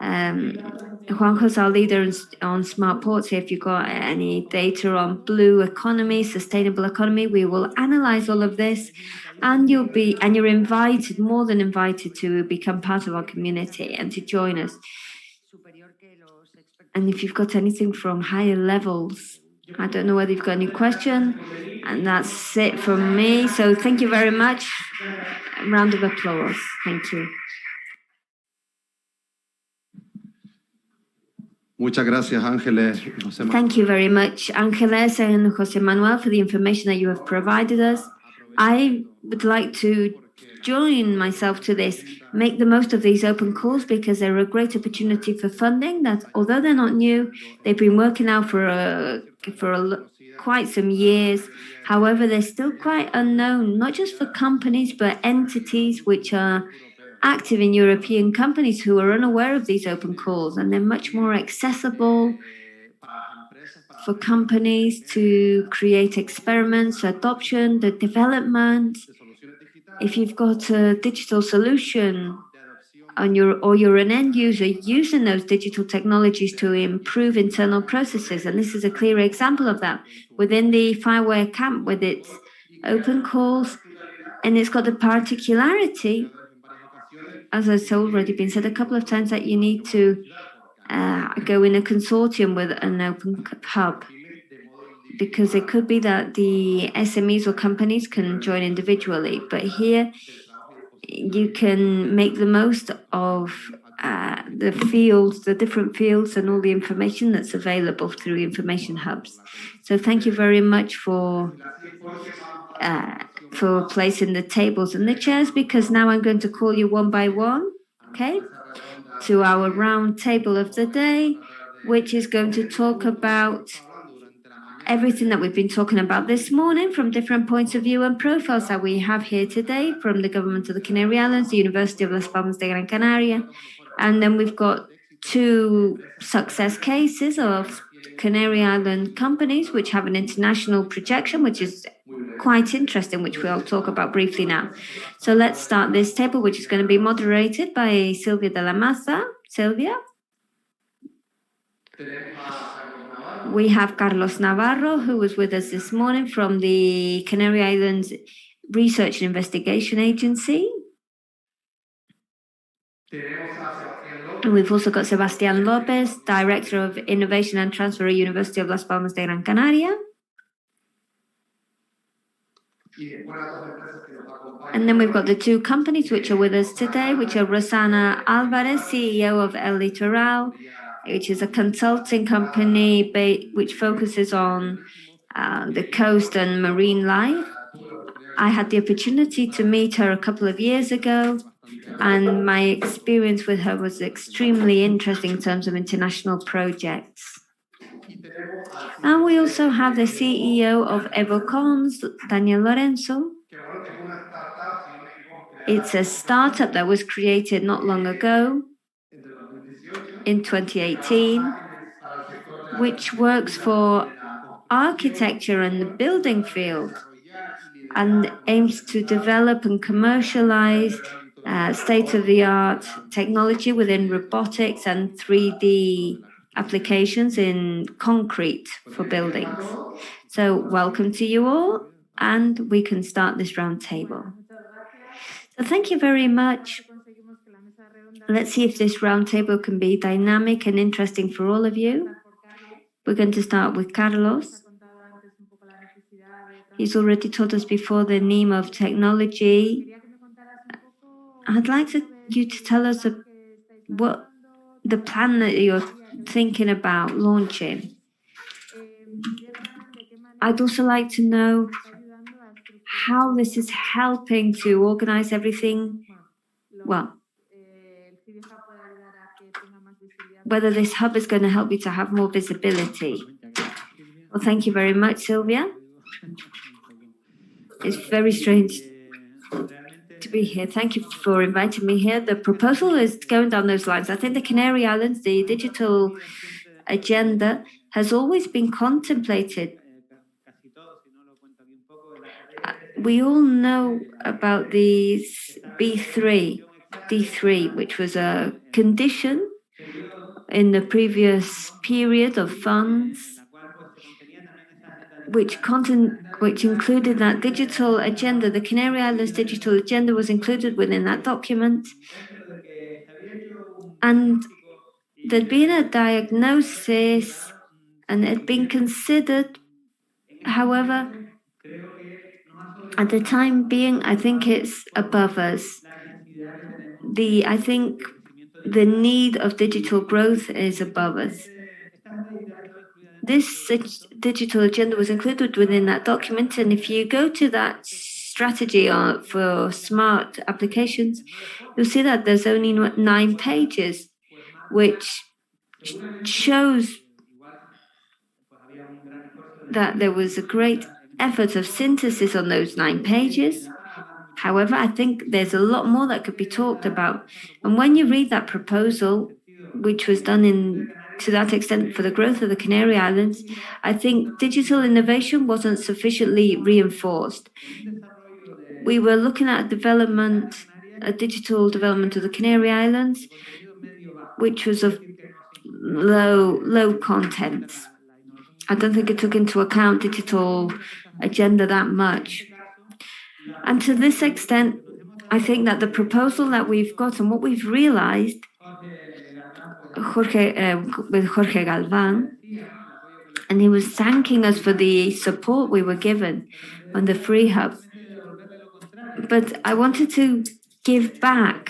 Juanjo's our leader on smart ports here. If you've got any data on blue economy, sustainable economy, we will analyze all of this, and you're invited, more than invited, to become part of our community and to join us. And if you've got anything from higher levels, I don't know whether you've got any question, and that's it from me. So thank you very much. A round of applause. Thank you. Muchas gracias, Ángeles. Thank you very much, Ángeles and José Manuel, for the information that you have provided us. I would like to join myself to this. Make the most of these open calls because they're a great opportunity for funding that, although they're not new, they've been working out for quite some years. However, they're still quite unknown, not just for companies, but entities which are active in European companies who are unaware of these open calls, and they're much more accessible for companies to create experiments, adoption, the development. If you've got a digital solution or you're an end user using those digital technologies to improve internal processes, and this is a clear example of that within the Fiware camp with its open calls, and it's got the particularity, as has already been said a couple of times, that you need to go in a consortium with an open hub, because it could be that the SMEs or companies can join individually, but here you can make the most of the different fields and all the information that's available through information hubs. So thank you very much for placing the tables and the chairs, because now I'm going to call you one by one, okay, to our round table of the day, which is going to talk about everything that we've been talking about this morning from different points of view and profiles that we have here today from the government of the Canary Islands, the University of Las Palmas de Gran Canaria, and then we've got 2 success cases of Canary Island companies which have an international projection, which is quite interesting, which we'll talk about briefly now. So let's start this table, which is going to be moderated by Silvia de la Maza. Silvia? We have Carlos Navarro, who was with us this morning from the Canary Islands Research and Investigation Agency. And we've also got Sebastián López, Director of Innovation and Transfer at University of Las Palmas de Gran Canaria. And then we've got the 2 companies which are with us today, which are Rosana Alvarez, CEO of El Litoral, which is a consulting company which focuses on the coast and marine life. I had the opportunity to meet her a couple of years ago, and my experience with her was extremely interesting in terms of international projects. And we also have the CEO of Evocons, Daniel Lorenzo. It's a startup that was created not long ago, in 2018, which works for architecture and the building field and aims to develop and commercialize state-of-the-art technology within robotics and 3D applications in concrete for buildings. So welcome to you all, and we can start this round table. So thank you very much. Let's see if this round table can be dynamic and interesting for all of you. We're going to start with Carlos. He's already told us before the name of technology. I'd like you to tell us what the plan that you're thinking about launching. I'd also like to know how this is helping to organize everything. Well, whether this hub is going to help you to have more visibility. Well, thank you very much, Sylvia. It's very strange to be here. Thank you for inviting me here. The proposal is going down those lines. I think the Canary Islands, the digital agenda, has always been contemplated. We all know about the D3, which was a condition in the previous period of funds, which included that digital agenda. The Canary Islands digital agenda was included within that document. And there'd been a diagnosis and it had been considered. However, at the time being, I think it's above us. I think the need of digital growth is above us. this digital agenda was included within that document. And if you go to that strategy for smart applications, you'll see that there's only 9 pages, which shows that there was a great effort of synthesis on those 9 pages. However, I think there's a lot more that could be talked about. And when you read that proposal, which was done to that extent for the growth of the Canary Islands, I think digital innovation wasn't sufficiently reinforced. We were looking at a digital development of the Canary Islands, which was of low content. I don't think it took into account digital agenda that much. And to this extent, I think that the proposal that we've got and what we've realized with Jorge Galvan, and he was thanking us for the support we were given on the Free Hub. But I wanted to give back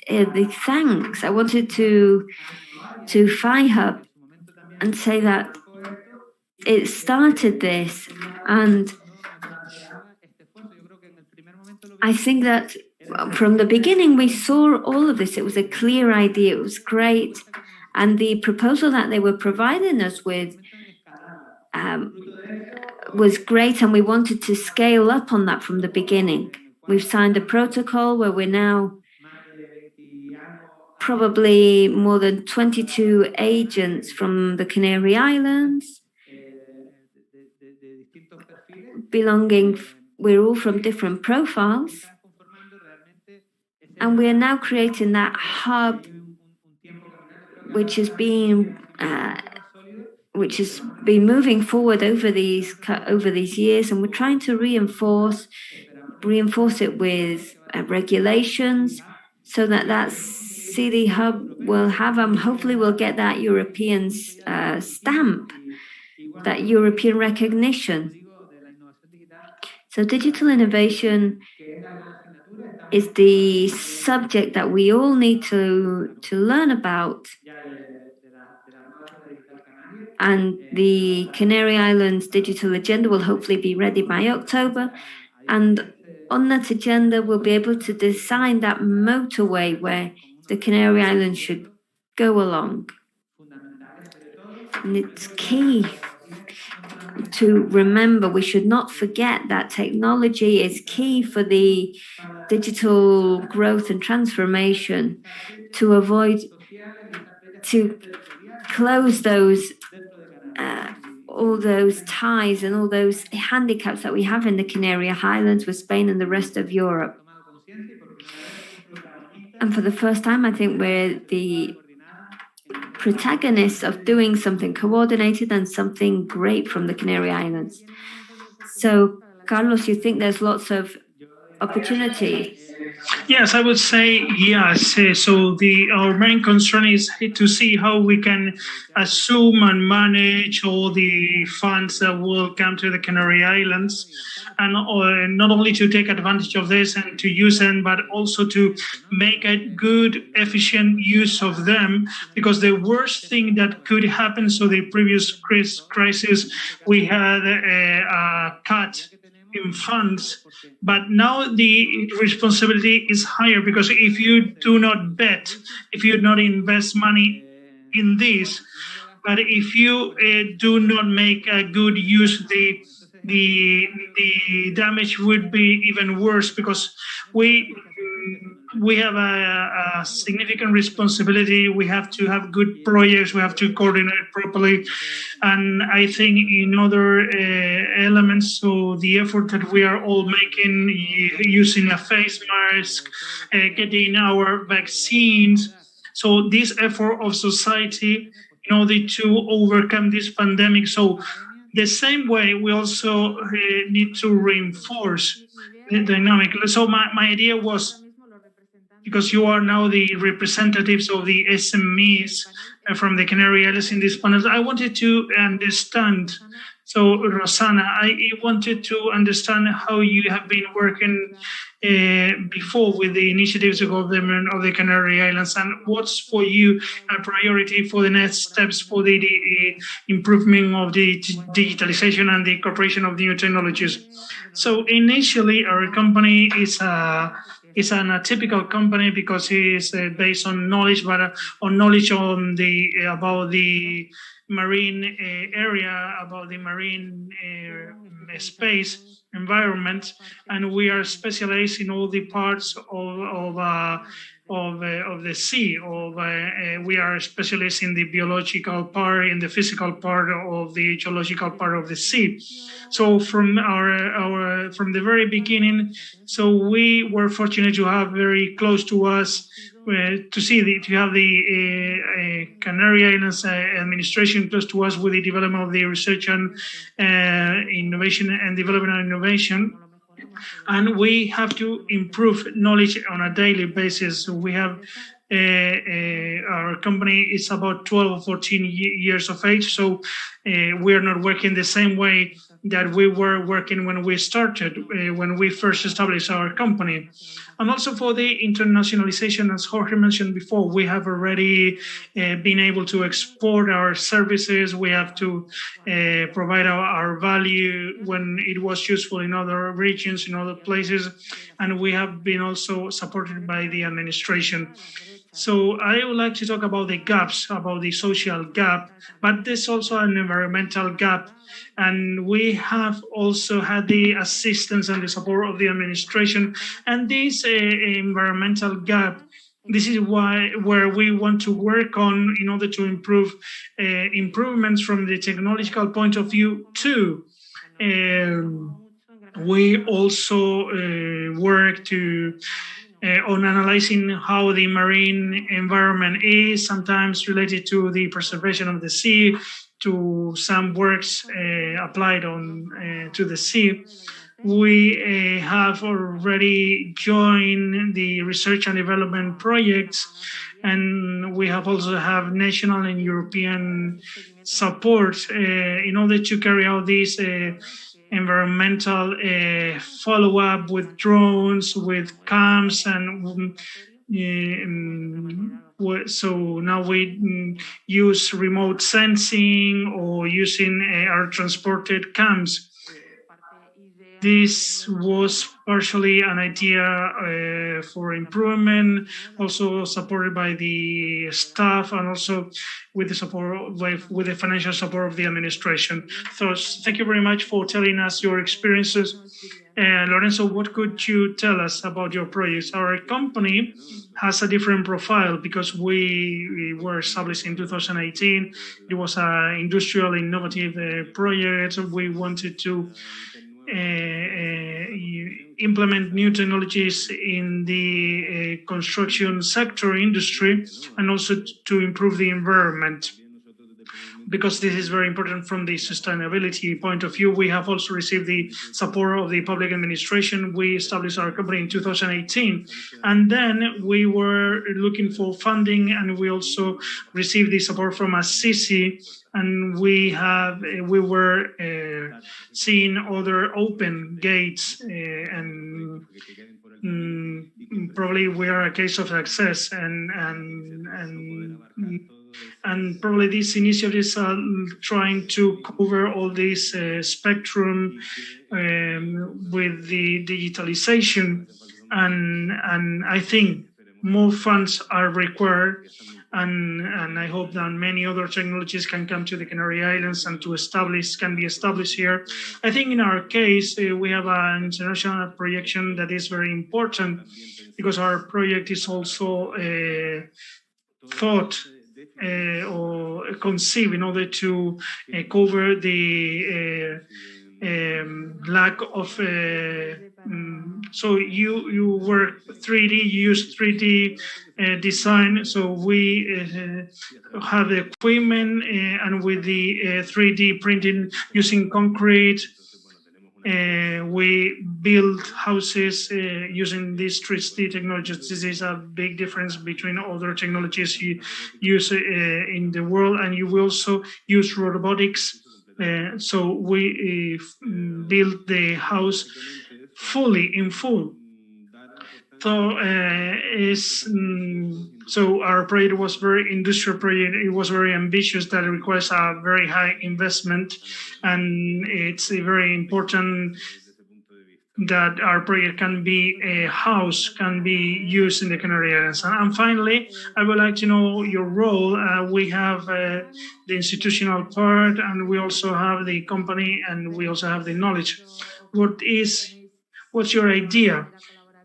the thanks. I wanted to Fi Hub and say that it started this, and I think that from the beginning we saw all of this. It was a clear idea. It was great. And the proposal that they were providing us with was great, and we wanted to scale up on that from the beginning. We've signed a protocol where we're now probably more than 22 agents from the Canary Islands, we're all from different profiles, and we are now creating that hub which has been moving forward over these years, and we're trying to reinforce it with regulations so that CD hub will have hopefully we'll get that European stamp, that European recognition. So digital innovation is the subject that we all need to learn about. And the Canary Islands digital agenda will hopefully be ready by October. And on that agenda, we'll be able to design that motorway where the Canary Islands should go along. And it's key to remember, we should not forget that technology is key for the digital growth and transformation, to close all those ties and all those handicaps that we have in the Canary Islands with Spain and the rest of Europe. And for the first time, I think we're the protagonists of doing something coordinated and something great from the Canary Islands. So, Carlos, you think there's lots of opportunity? Yes, I would say yes. So our main concern is to see how we can assume and manage all the funds that will come to the Canary Islands, and not only to take advantage of this and to use them, but also to make a good, efficient use of them. Because the worst thing that could happen, so the previous crisis, we had a cut in funds, but now the responsibility is higher, because if you do not bet, if you do not invest money in this, but if you do not make a good use, the damage would be even worse, because we have a significant responsibility. We have to have good projects. We have to coordinate properly. And I think in other elements, so the effort that we are all making, using a face mask, getting our vaccines. So this effort of society in order to overcome this pandemic. So the same way, we also need to reinforce the dynamic. So my idea was, because you are now the representatives of the SMEs from the Canary Islands in this panel, I wanted to understand So, Rosanna, I wanted to understand how you have been working before with the initiatives of government of the Canary Islands, and what's for you a priority for the next steps for the improvement of the digitalization and the incorporation of new technologies. So initially, our company is an atypical company because it is based on knowledge, but on knowledge on the about the marine area, about the marine space environment, and we are specialized in all the parts of the sea. We are specialists in the biological part, in the physical part of the geological part of the sea. So from from the very beginning, so we were fortunate to have very close to us to have the Canary Islands administration close to us with the development of the research and innovation and development and innovation. And we have to improve knowledge on a daily basis. We have our company is about 12 or 14 years of age, so we are not working the same way that we were working when we started, when we first established our company. And also for the internationalization, as Jorge mentioned before, we have already been able to export our services. We have to provide our value when it was useful in other regions, in other places. And we have been also supported by the administration. So I would like to talk about the gaps, about the social gap, but there's also an environmental gap. And we have also had the assistance and the support of the administration. And this environmental gap, this is where we want to work on in order to improve improvements from the technological point of view too. We also work on analyzing how the marine environment is, sometimes related to the preservation of the sea, to some works applied to the sea. We have already joined the research and development projects, and we have also have national and European support in order to carry out these environmental follow-up with drones, with cams, and so now we use remote sensing or using our transported cams. This was partially an idea for improvement, also supported by the staff and also with the support, with the financial support of the administration. So thank you very much for telling us your experiences. Lorenzo, what could you tell us about your projects? Our company has a different profile because we were established in 2018. It was an industrial innovative project. We wanted to implement new technologies in the construction sector industry and also to improve the environment, because this is very important from the sustainability point of view. We have also received the support of the public administration. We established our company in 2018, and then we were looking for funding, and we also received the support from Assisi, and we were seeing other open gates, and probably we are a case of success, and probably these initiatives are trying to cover all this spectrum with the digitalization, and I think more funds are required, and I hope that many other technologies can come to the Canary Islands and can be established here. I think in our case, we have an international projection that is very important because our project is also thought or conceived in order to cover the lack of so you work 3D, you use 3D design, so we have the equipment and with the 3D printing using concrete, we build houses using these 3D technologies. This is a big difference between other technologies you use in the world, and you will also use robotics So we built the house fully in full. So so our project was very industrial project. It was very ambitious. That requires a very high investment, and it's very important that our project can be a house, can be used in the Canary Islands. And finally, I would like to know your role. We have the institutional part, and we also have the company, and we also have the knowledge. What's your idea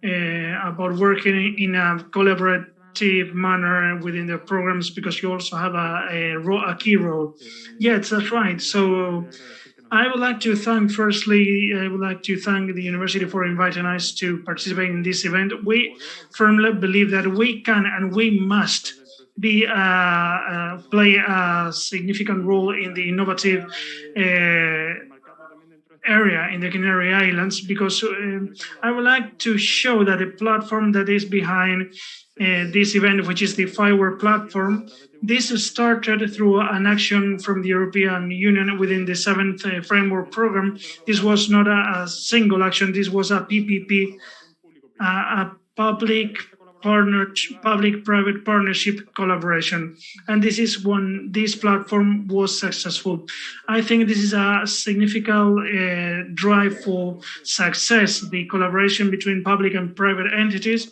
about working in a collaborative manner within the programs, because you also have a key role? Yes, that's right. So I would like to thank the university for inviting us to participate in this event. We firmly believe that we can and we must play a significant role in the innovative area in the Canary Islands, because I would like to show that the platform that is behind this event, which is the Fiware platform, this started through an action from the European Union within the 7th framework program. This was not a single action, this was a PPP, a public-private partnership collaboration. And this is when this platform was successful. I think this is a significant drive for success, the collaboration between public and private entities.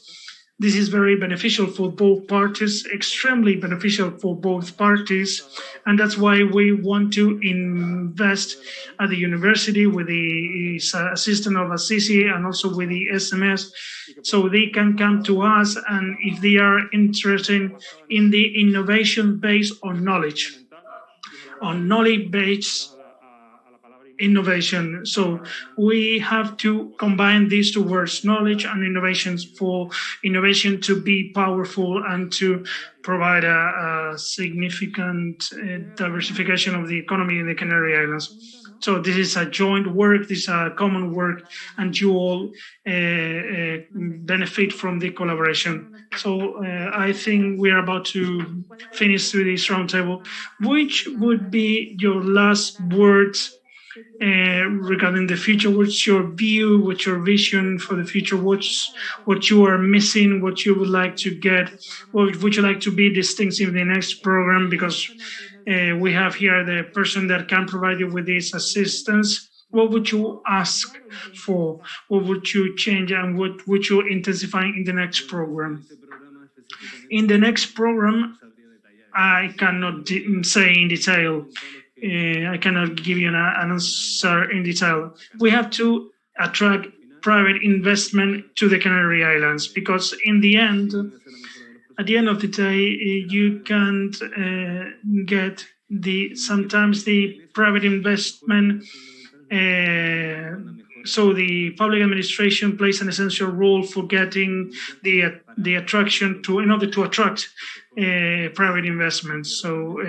This is very beneficial for both parties, extremely beneficial for both parties, and that's why we want to invest at the university with the assistance of Assisi and also with the SMS, so they can come to us, and if they are interested in the innovation based on knowledge-based innovation. So we have to combine these two words, knowledge and innovations, for innovation to be powerful and to provide a significant diversification of the economy in the Canary Islands. So this is a joint work, this is a common work, and you all benefit from the collaboration. So I think we are about to finish with this roundtable. Which would be your last words regarding the future? What's your view, what's your vision for the future? What you are missing, what you would like to get, what would you like to be distinctive in the next program? Because we have here the person that can provide you with this assistance. What would you ask for? What would you change, and what would you intensify in the next program? In the next program, I cannot say in detail. I cannot give you an answer in detail. We have to attract private investment to the Canary Islands, because at the end of the day, you can't get sometimes the private investment. So the public administration plays an essential role for getting the attraction in order to attract private investments. So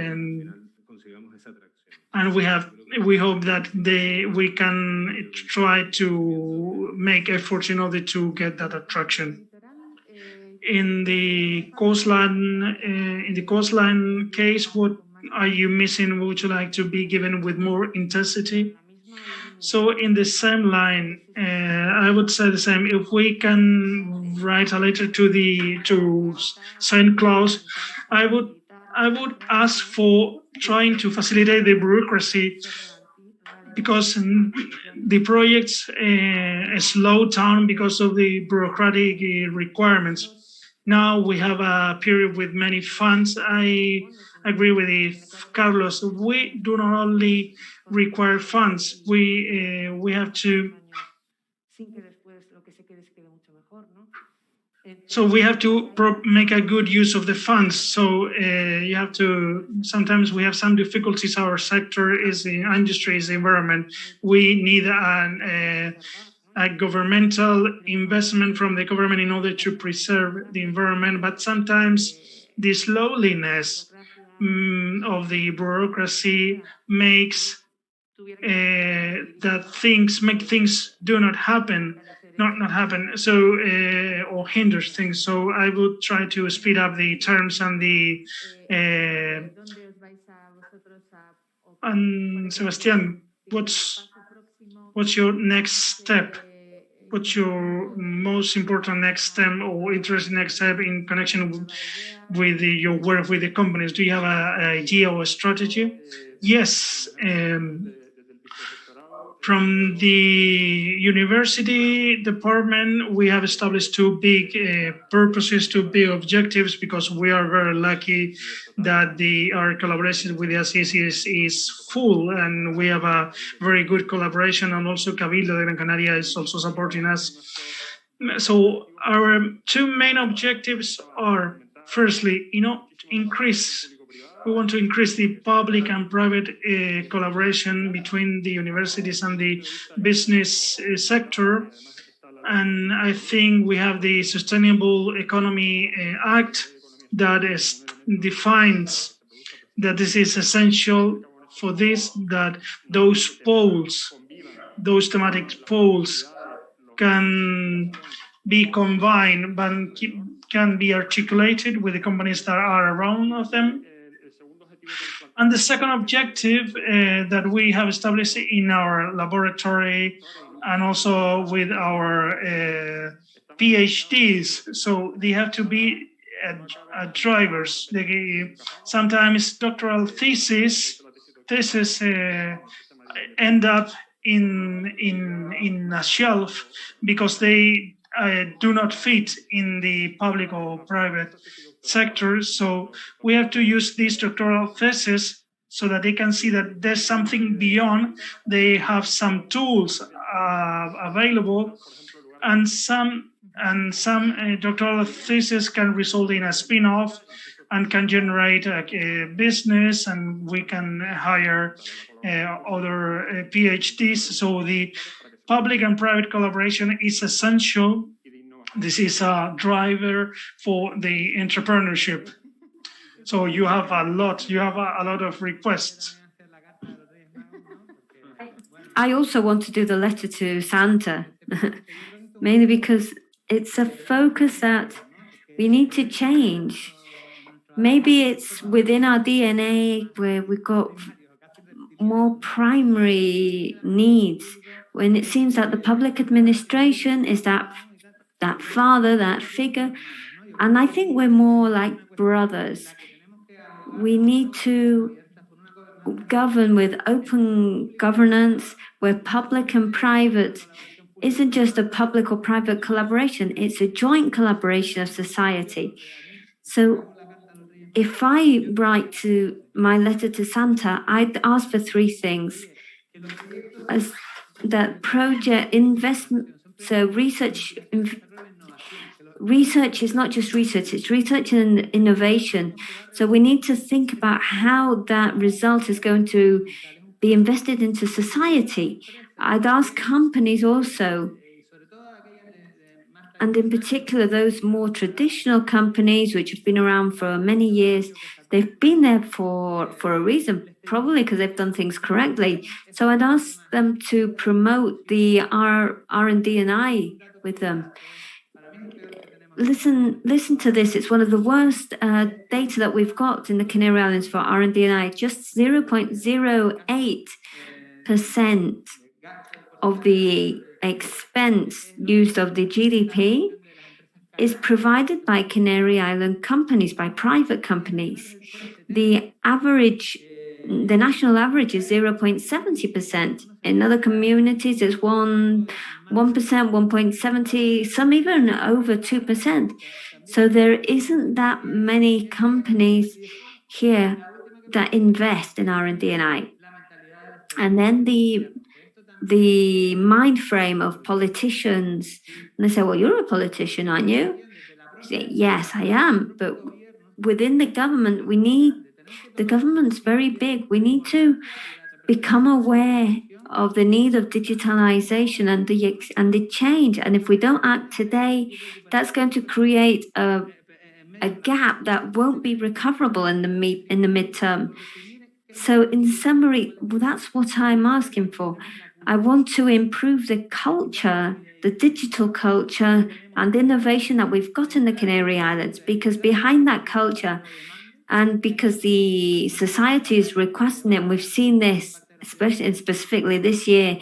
and we hope that we can try to make efforts in order to get that attraction. In the coastline case, what are you missing? What would you like to be given with more intensity? So in the same line, I would say the same. If we can write a letter to Saint Claus, I would ask for trying to facilitate the bureaucracy, because the projects slow down because of the bureaucratic requirements. Now we have a period with many funds. I agree with Carlos. We do not only require funds. We have to. So we have to make a good use of the funds. So you have to. Sometimes we have some difficulties. Our sector is the industry, is the environment. We need a governmental investment from the government in order to preserve the environment. But sometimes the slowness of the bureaucracy makes that things do not happen. Not happen, so or hinders things. So I would try to speed up the terms and the And Sebastián, what's your next step? What's your most important next step or interesting next step in connection with your work with the companies? Do you have an idea or a strategy? Yes. From the university department, we have established two big purposes, two big objectives, because we are very lucky that our collaboration with the ASIS is full, and we have a very good collaboration, and also Cabildo de Gran Canaria is also supporting us. So our two main objectives are, firstly, we want to increase the public and private collaboration between the universities and the business sector. And I think we have the Sustainable Economy Act that defines that this is essential for this, that those thematic poles can be combined, but can be articulated with the companies that are around of them. And the second objective that we have established in our laboratory and also with our PhDs, so they have to be drivers. Sometimes doctoral theses end up in a shelf because they do not fit in the public or private sector. So we have to use these doctoral theses so that they can see that there's something beyond. They have some tools available, and some doctoral theses can result in a spin-off and can generate a business, and we can hire other PhDs. So the public and private collaboration is essential. This is a driver for the entrepreneurship. So you have a lot of requests. I also want to do the letter to Santa, mainly because it's a focus that we need to change. Maybe it's within our DNA where we've got more primary needs, when it seems that the public administration is that father, that figure. And I think we're more like brothers. We need to govern with open governance, where public and private isn't just a public or private collaboration, it's a joint collaboration of society. So if I write to my letter to Santa, I'd ask for three things. As that project investment, so research is not just research, it's research and innovation. So we need to think about how that result is going to be invested into society. I'd ask companies also, and in particular those more traditional companies which have been around for many years, they've been there for a reason, probably because they've done things correctly. So I'd ask them to promote the R&D and I with them. Listen to this. It's one of the worst data that we've got in the Canary Islands for R&D and I. Just 0.08% of the expense used of the GDP is provided by Canary Island companies, by private companies. The national average is 0.70%. In other communities, it's 1%, 1.70%, some even over 2%. So there isn't that many companies here that invest in R&D and I. And then the mind frame of politicians, and they say, well, you're a politician, aren't you? I say, yes, I am. But within the government, the government's very big. We need to become aware of the need of digitalization and the change. And if we don't act today, that's going to create a gap that won't be recoverable in the midterm. So in summary, that's what I'm asking for. I want to improve the culture, the digital culture and innovation that we've got in the Canary Islands, because behind that culture, And because the society is requesting it, and we've seen this, especially and specifically this year,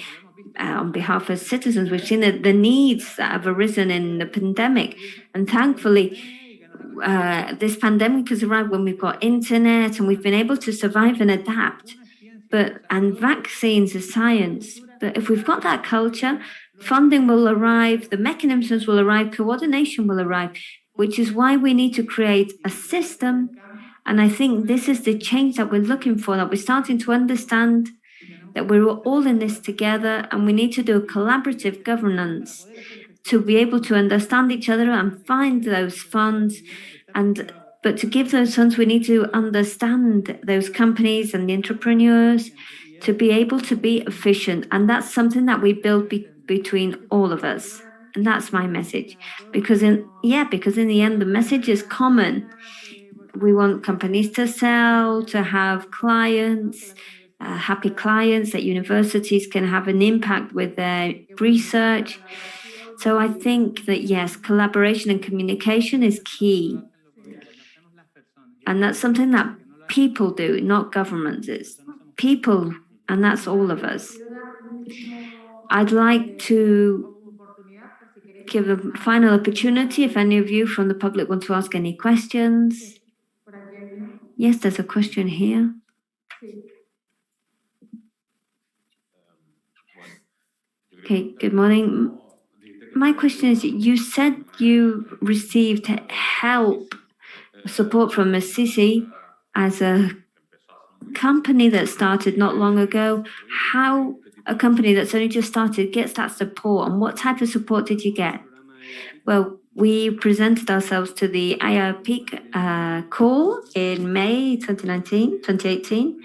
on behalf of citizens, we've seen the needs that have arisen in the pandemic. And thankfully, this pandemic has arrived when we've got internet and we've been able to survive and adapt. And vaccines is science. But if we've got that culture, funding will arrive, the mechanisms will arrive, coordination will arrive, which is why we need to create a system. And I think this is the change that we're looking for, that we're starting to understand that we're all in this together, and we need to do a collaborative governance to be able to understand each other and find those funds. But to give those funds, we need to understand those companies and the entrepreneurs to be able to be efficient. And that's something that we build between all of us. And that's my message. Because in the end, the message is common. We want companies to sell, to have clients, happy clients, that universities can have an impact with their research. So I think that, yes, collaboration and communication is key. And that's something that people do, not governments. It's people, and that's all of us. I'd like to give a final opportunity if any of you from the public want to ask any questions. Yes, there's a question here. Okay, good morning. My question is, you said you received help, support from Assisi as a company that started not long ago. How a company that's only just started gets that support, and what type of support did you get? Well, we presented ourselves to the IRP call in May 2018.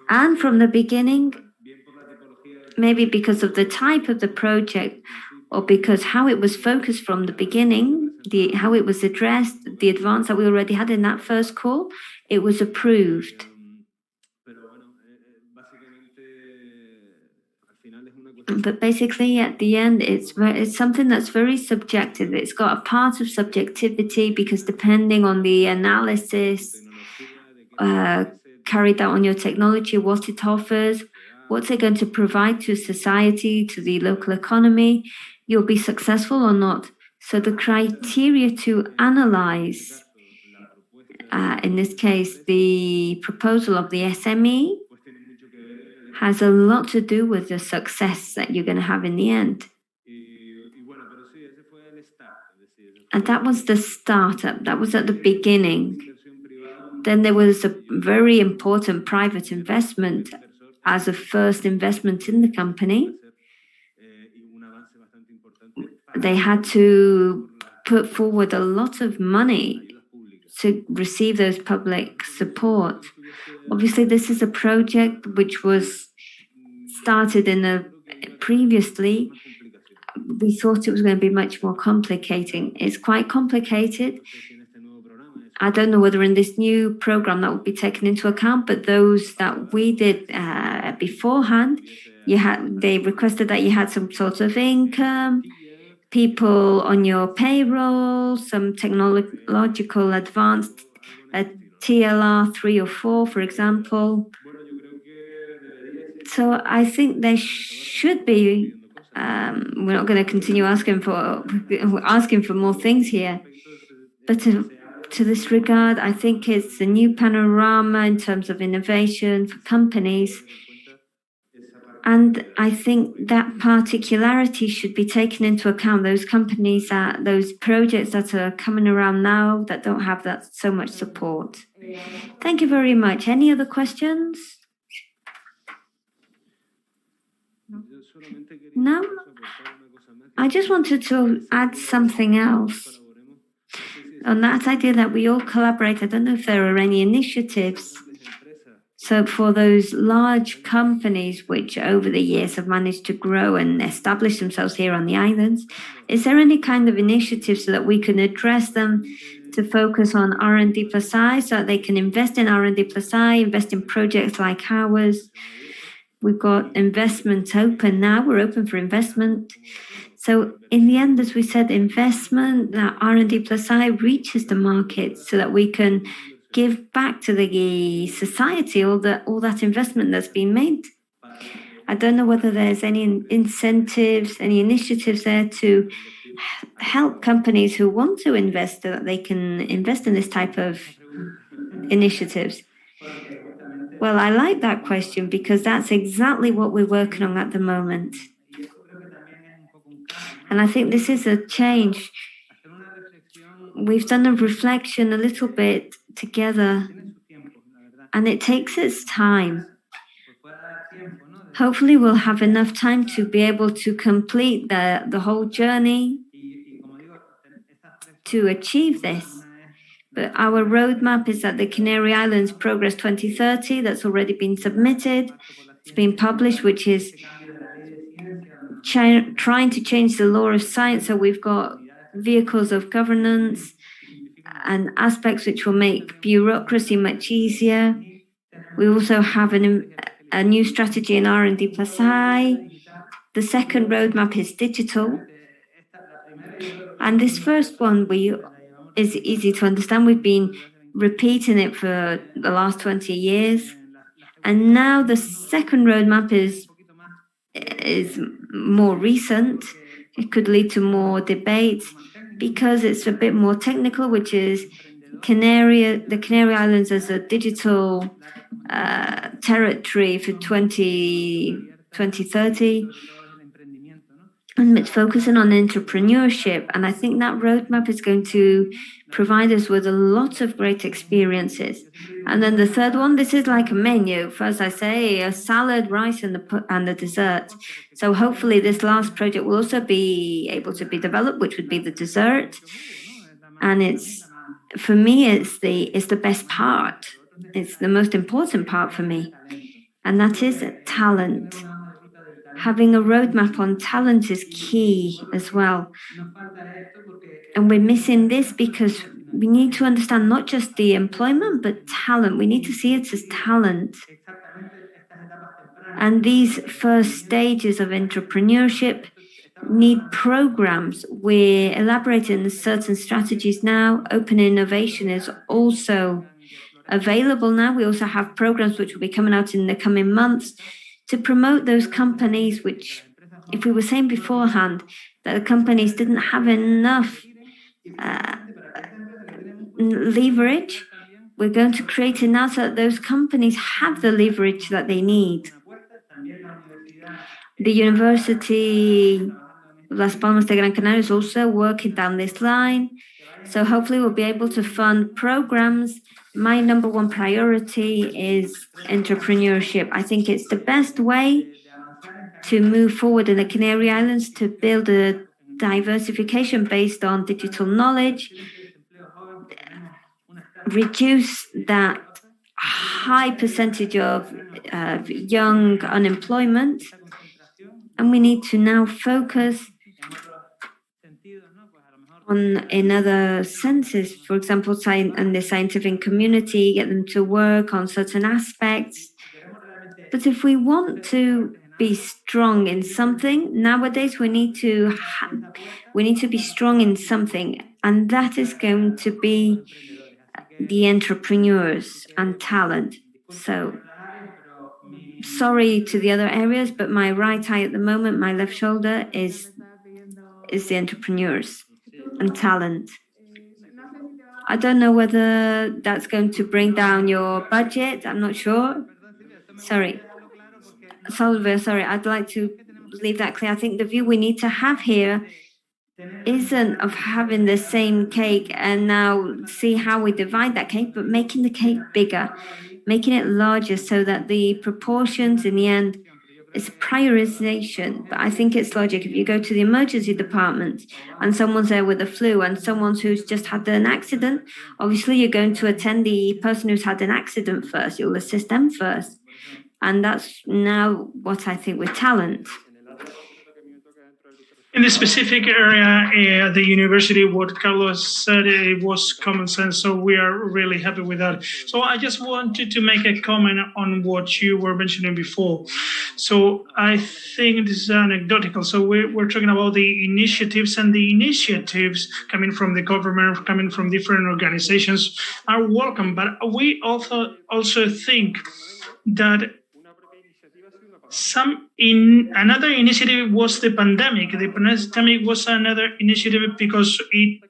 And from the beginning, maybe because of the type of the project or because how it was focused from the beginning, how it was addressed, the advance that we already had in that first call, it was approved. But basically, at the end, it's something that's very subjective. It's got a part of subjectivity because depending on the analysis carried out on your technology, what it offers, what's it going to provide to society, to the local economy, you'll be successful or not. So the criteria to analyze, in this case, the proposal of the SME, has a lot to do with the success that you're going to have in the end. And that was the startup. That was at the beginning. Then there was a very important private investment as a first investment in the company. They had to put forward a lot of money to receive those public support. Obviously, this is a project which was started previously. We thought it was going to be much more complicated. It's quite complicated. I don't know whether in this new program that will be taken into account, but those that we did beforehand, they requested that you had some sort of income, people on your payroll, some technological advanced, TLR 3 or 4, for example. So I think there should be, we're not going to continue asking for more things here, but to this regard, I think it's a new panorama in terms of innovation for companies. And I think that particularity should be taken into account. Those companies, those projects that are coming around now that don't have that so much support. Thank you very much. Any other questions? No? I just wanted to add something else. On that idea that we all collaborate, I don't know if there are any initiatives. So for those large companies which over the years have managed to grow and establish themselves here on the islands, is there any kind of initiative so that we can address them to focus on R&D plus I, so that they can invest in R&D plus I, invest in projects like ours? We've got investments open now. We're open for investment. So in the end, as we said, investment, that R&D plus I reaches the market so that we can give back to the society all that investment that's been made. I don't know whether there's any incentives, any initiatives there to help companies who want to invest so that they can invest in this type of initiatives. Well, I like that question because that's exactly what we're working on at the moment. And I think this is a change. We've done a reflection a little bit together, and it takes its time. Hopefully we'll have enough time to be able to complete the whole journey to achieve this. But our roadmap is at the Canary Islands Progress 2030 that's already been submitted. It's been published, which is trying to change the law of science. So we've got vehicles of governance and aspects which will make bureaucracy much easier. We also have a new strategy in R&D plus I. The second roadmap is digital. And this first one is easy to understand. We've been repeating it for the last 20 years. And now the second roadmap is more recent. It could lead to more debates because it's a bit more technical, which is the Canary Islands as a digital territory for 2030. And it's focusing on entrepreneurship. And I think that roadmap is going to provide us with a lot of great experiences. And then the third one, this is like a menu. First, I say a salad, rice, and the dessert. So hopefully this last project will also be able to be developed, which would be the dessert. And for me, it's the best part. It's the most important part for me. And that is talent. Having a roadmap on talent is key as well. And we're missing this because we need to understand not just the employment, but talent. We need to see it as talent. And these first stages of entrepreneurship need programs. We're elaborating certain strategies now. Open innovation is also available now. We also have programs which will be coming out in the coming months to promote those companies which, if we were saying beforehand, that the companies didn't have enough leverage, we're going to create it now so that those companies have the leverage that they need. The University of Las Palmas de Gran Canaria is also working down this line. So hopefully we'll be able to fund programs. My number one priority is entrepreneurship. I think it's the best way to move forward in the Canary Islands to build a diversification based on digital knowledge, reduce that high percentage of young unemployment, and we need to now focus in other senses, for example, in the scientific community, get them to work on certain aspects. But if we want to be strong in something, nowadays we need to be strong in something, and that is going to be the entrepreneurs and talent. So sorry to the other areas, but my right eye at the moment, my left shoulder is the entrepreneurs and talent. I don't know whether that's going to bring down your budget. I'm not sure. Sorry. Salve, sorry. I'd like to leave that clear. I think the view we need to have here isn't of having the same cake and now see how we divide that cake, but making the cake bigger, making it larger so that the proportions in the end is prioritization. But I think it's logic. If you go to the emergency department and someone's there with the flu and someone who's just had an accident, obviously you're going to attend the person who's had an accident first. You'll assist them first. And that's now what I think with talent. In this specific area, the university, what Carlos said, it was common sense, so we are really happy with that. So I just wanted to make a comment on what you were mentioning before. So I think this is anecdotal. So we're talking about the initiatives, and the initiatives coming from the government, coming from different organizations are welcome, but we also think that another initiative was the pandemic. The pandemic was another initiative because it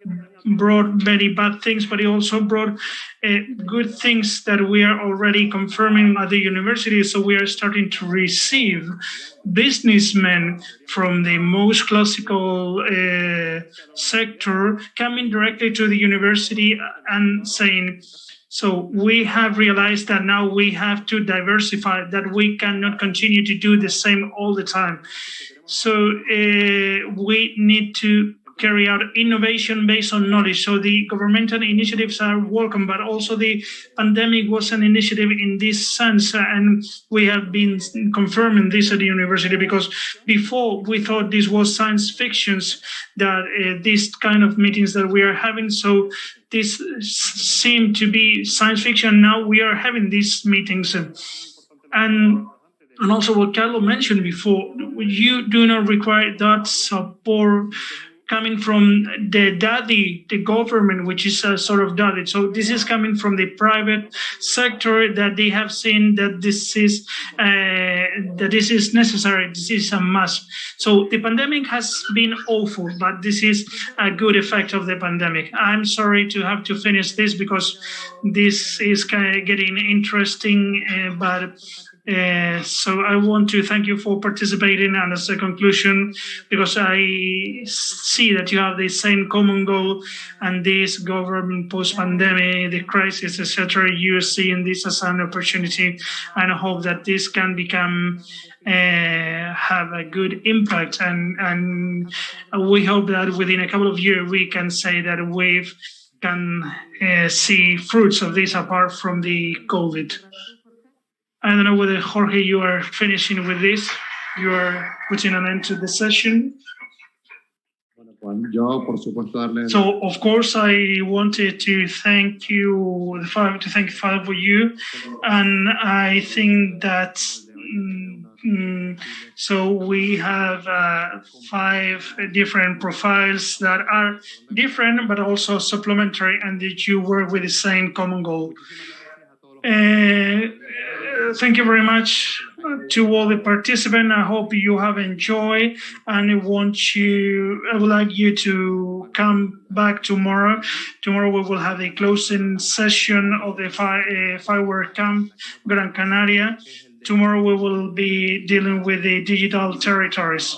brought very bad things, but it also brought good things that we are already confirming at the university. So we are starting to receive businessmen from the most classical sector coming directly to the university and saying, so we have realized that now we have to diversify, that we cannot continue to do the same all the time. So we need to carry out innovation based on knowledge. So the governmental initiatives are welcome, but also the pandemic was an initiative in this sense. And we have been confirming this at the university, because before we thought this was science fictions, that these kind of meetings that we are having. So this seemed to be science fiction. Now we are having these meetings. And also what Carlo mentioned before, you do not require that support coming from the government, which is a sort of daddy. So this is coming from the private sector, that they have seen that this is necessary, this is a must. So the pandemic has been awful, but this is a good effect of the pandemic. I'm sorry to have to finish this because this is kind of getting interesting, but so I want to thank you for participating. And as a conclusion, because I see that you have the same common goal, and this government post-pandemic, the crisis, etc., you are seeing this as an opportunity, and I hope that this can become have a good impact, and we hope that within a couple of years we can say that we can see fruits of this apart from the COVID. I don't know whether, Jorge, you are finishing with this. You are putting an end to the session. So, of course, I wanted to thank you, for you. And I think that, so we have 5 different profiles that are different, but also supplementary, and that you work with the same common goal. Thank you very much to all the participants. I hope you have enjoyed, and I would like you to come back tomorrow. Tomorrow we will have a closing session of the Fiware Camp Gran Canaria. Tomorrow we will be dealing with the digital territories.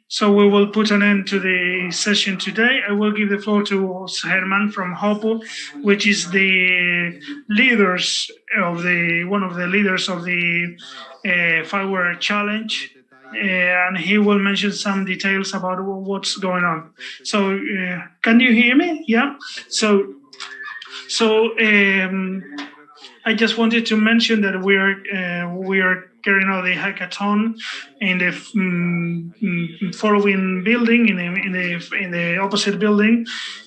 So we will put an end to the session today. I will give the floor to Herman from Hopo, which is the one of the leaders of the Fiware Challenge, and he will mention some details about what's going on. So can you hear me? Yeah. So I just wanted to mention that we are carrying out the hackathon in the following building, in the opposite building,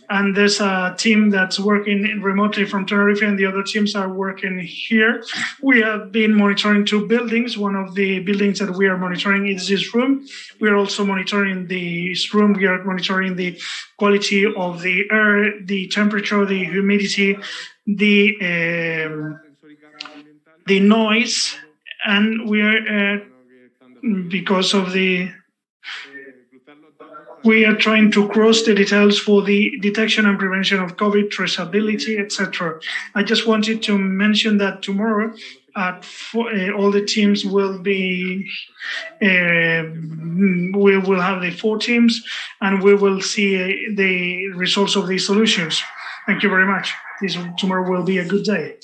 and there's a team that's working remotely from Tenerife, and the other teams are working here. We have been monitoring 2 buildings. One of the buildings that we are monitoring is this room. We are also monitoring this room. We are monitoring the quality of the air, the temperature, the humidity, the noise, and we are we are trying to cross the details for the detection and prevention of COVID, traceability, etc. I just wanted to mention that tomorrow all the teams will be, we will have the 4 teams, and we will see the results of these solutions. Thank you very much. Tomorrow will be a good day.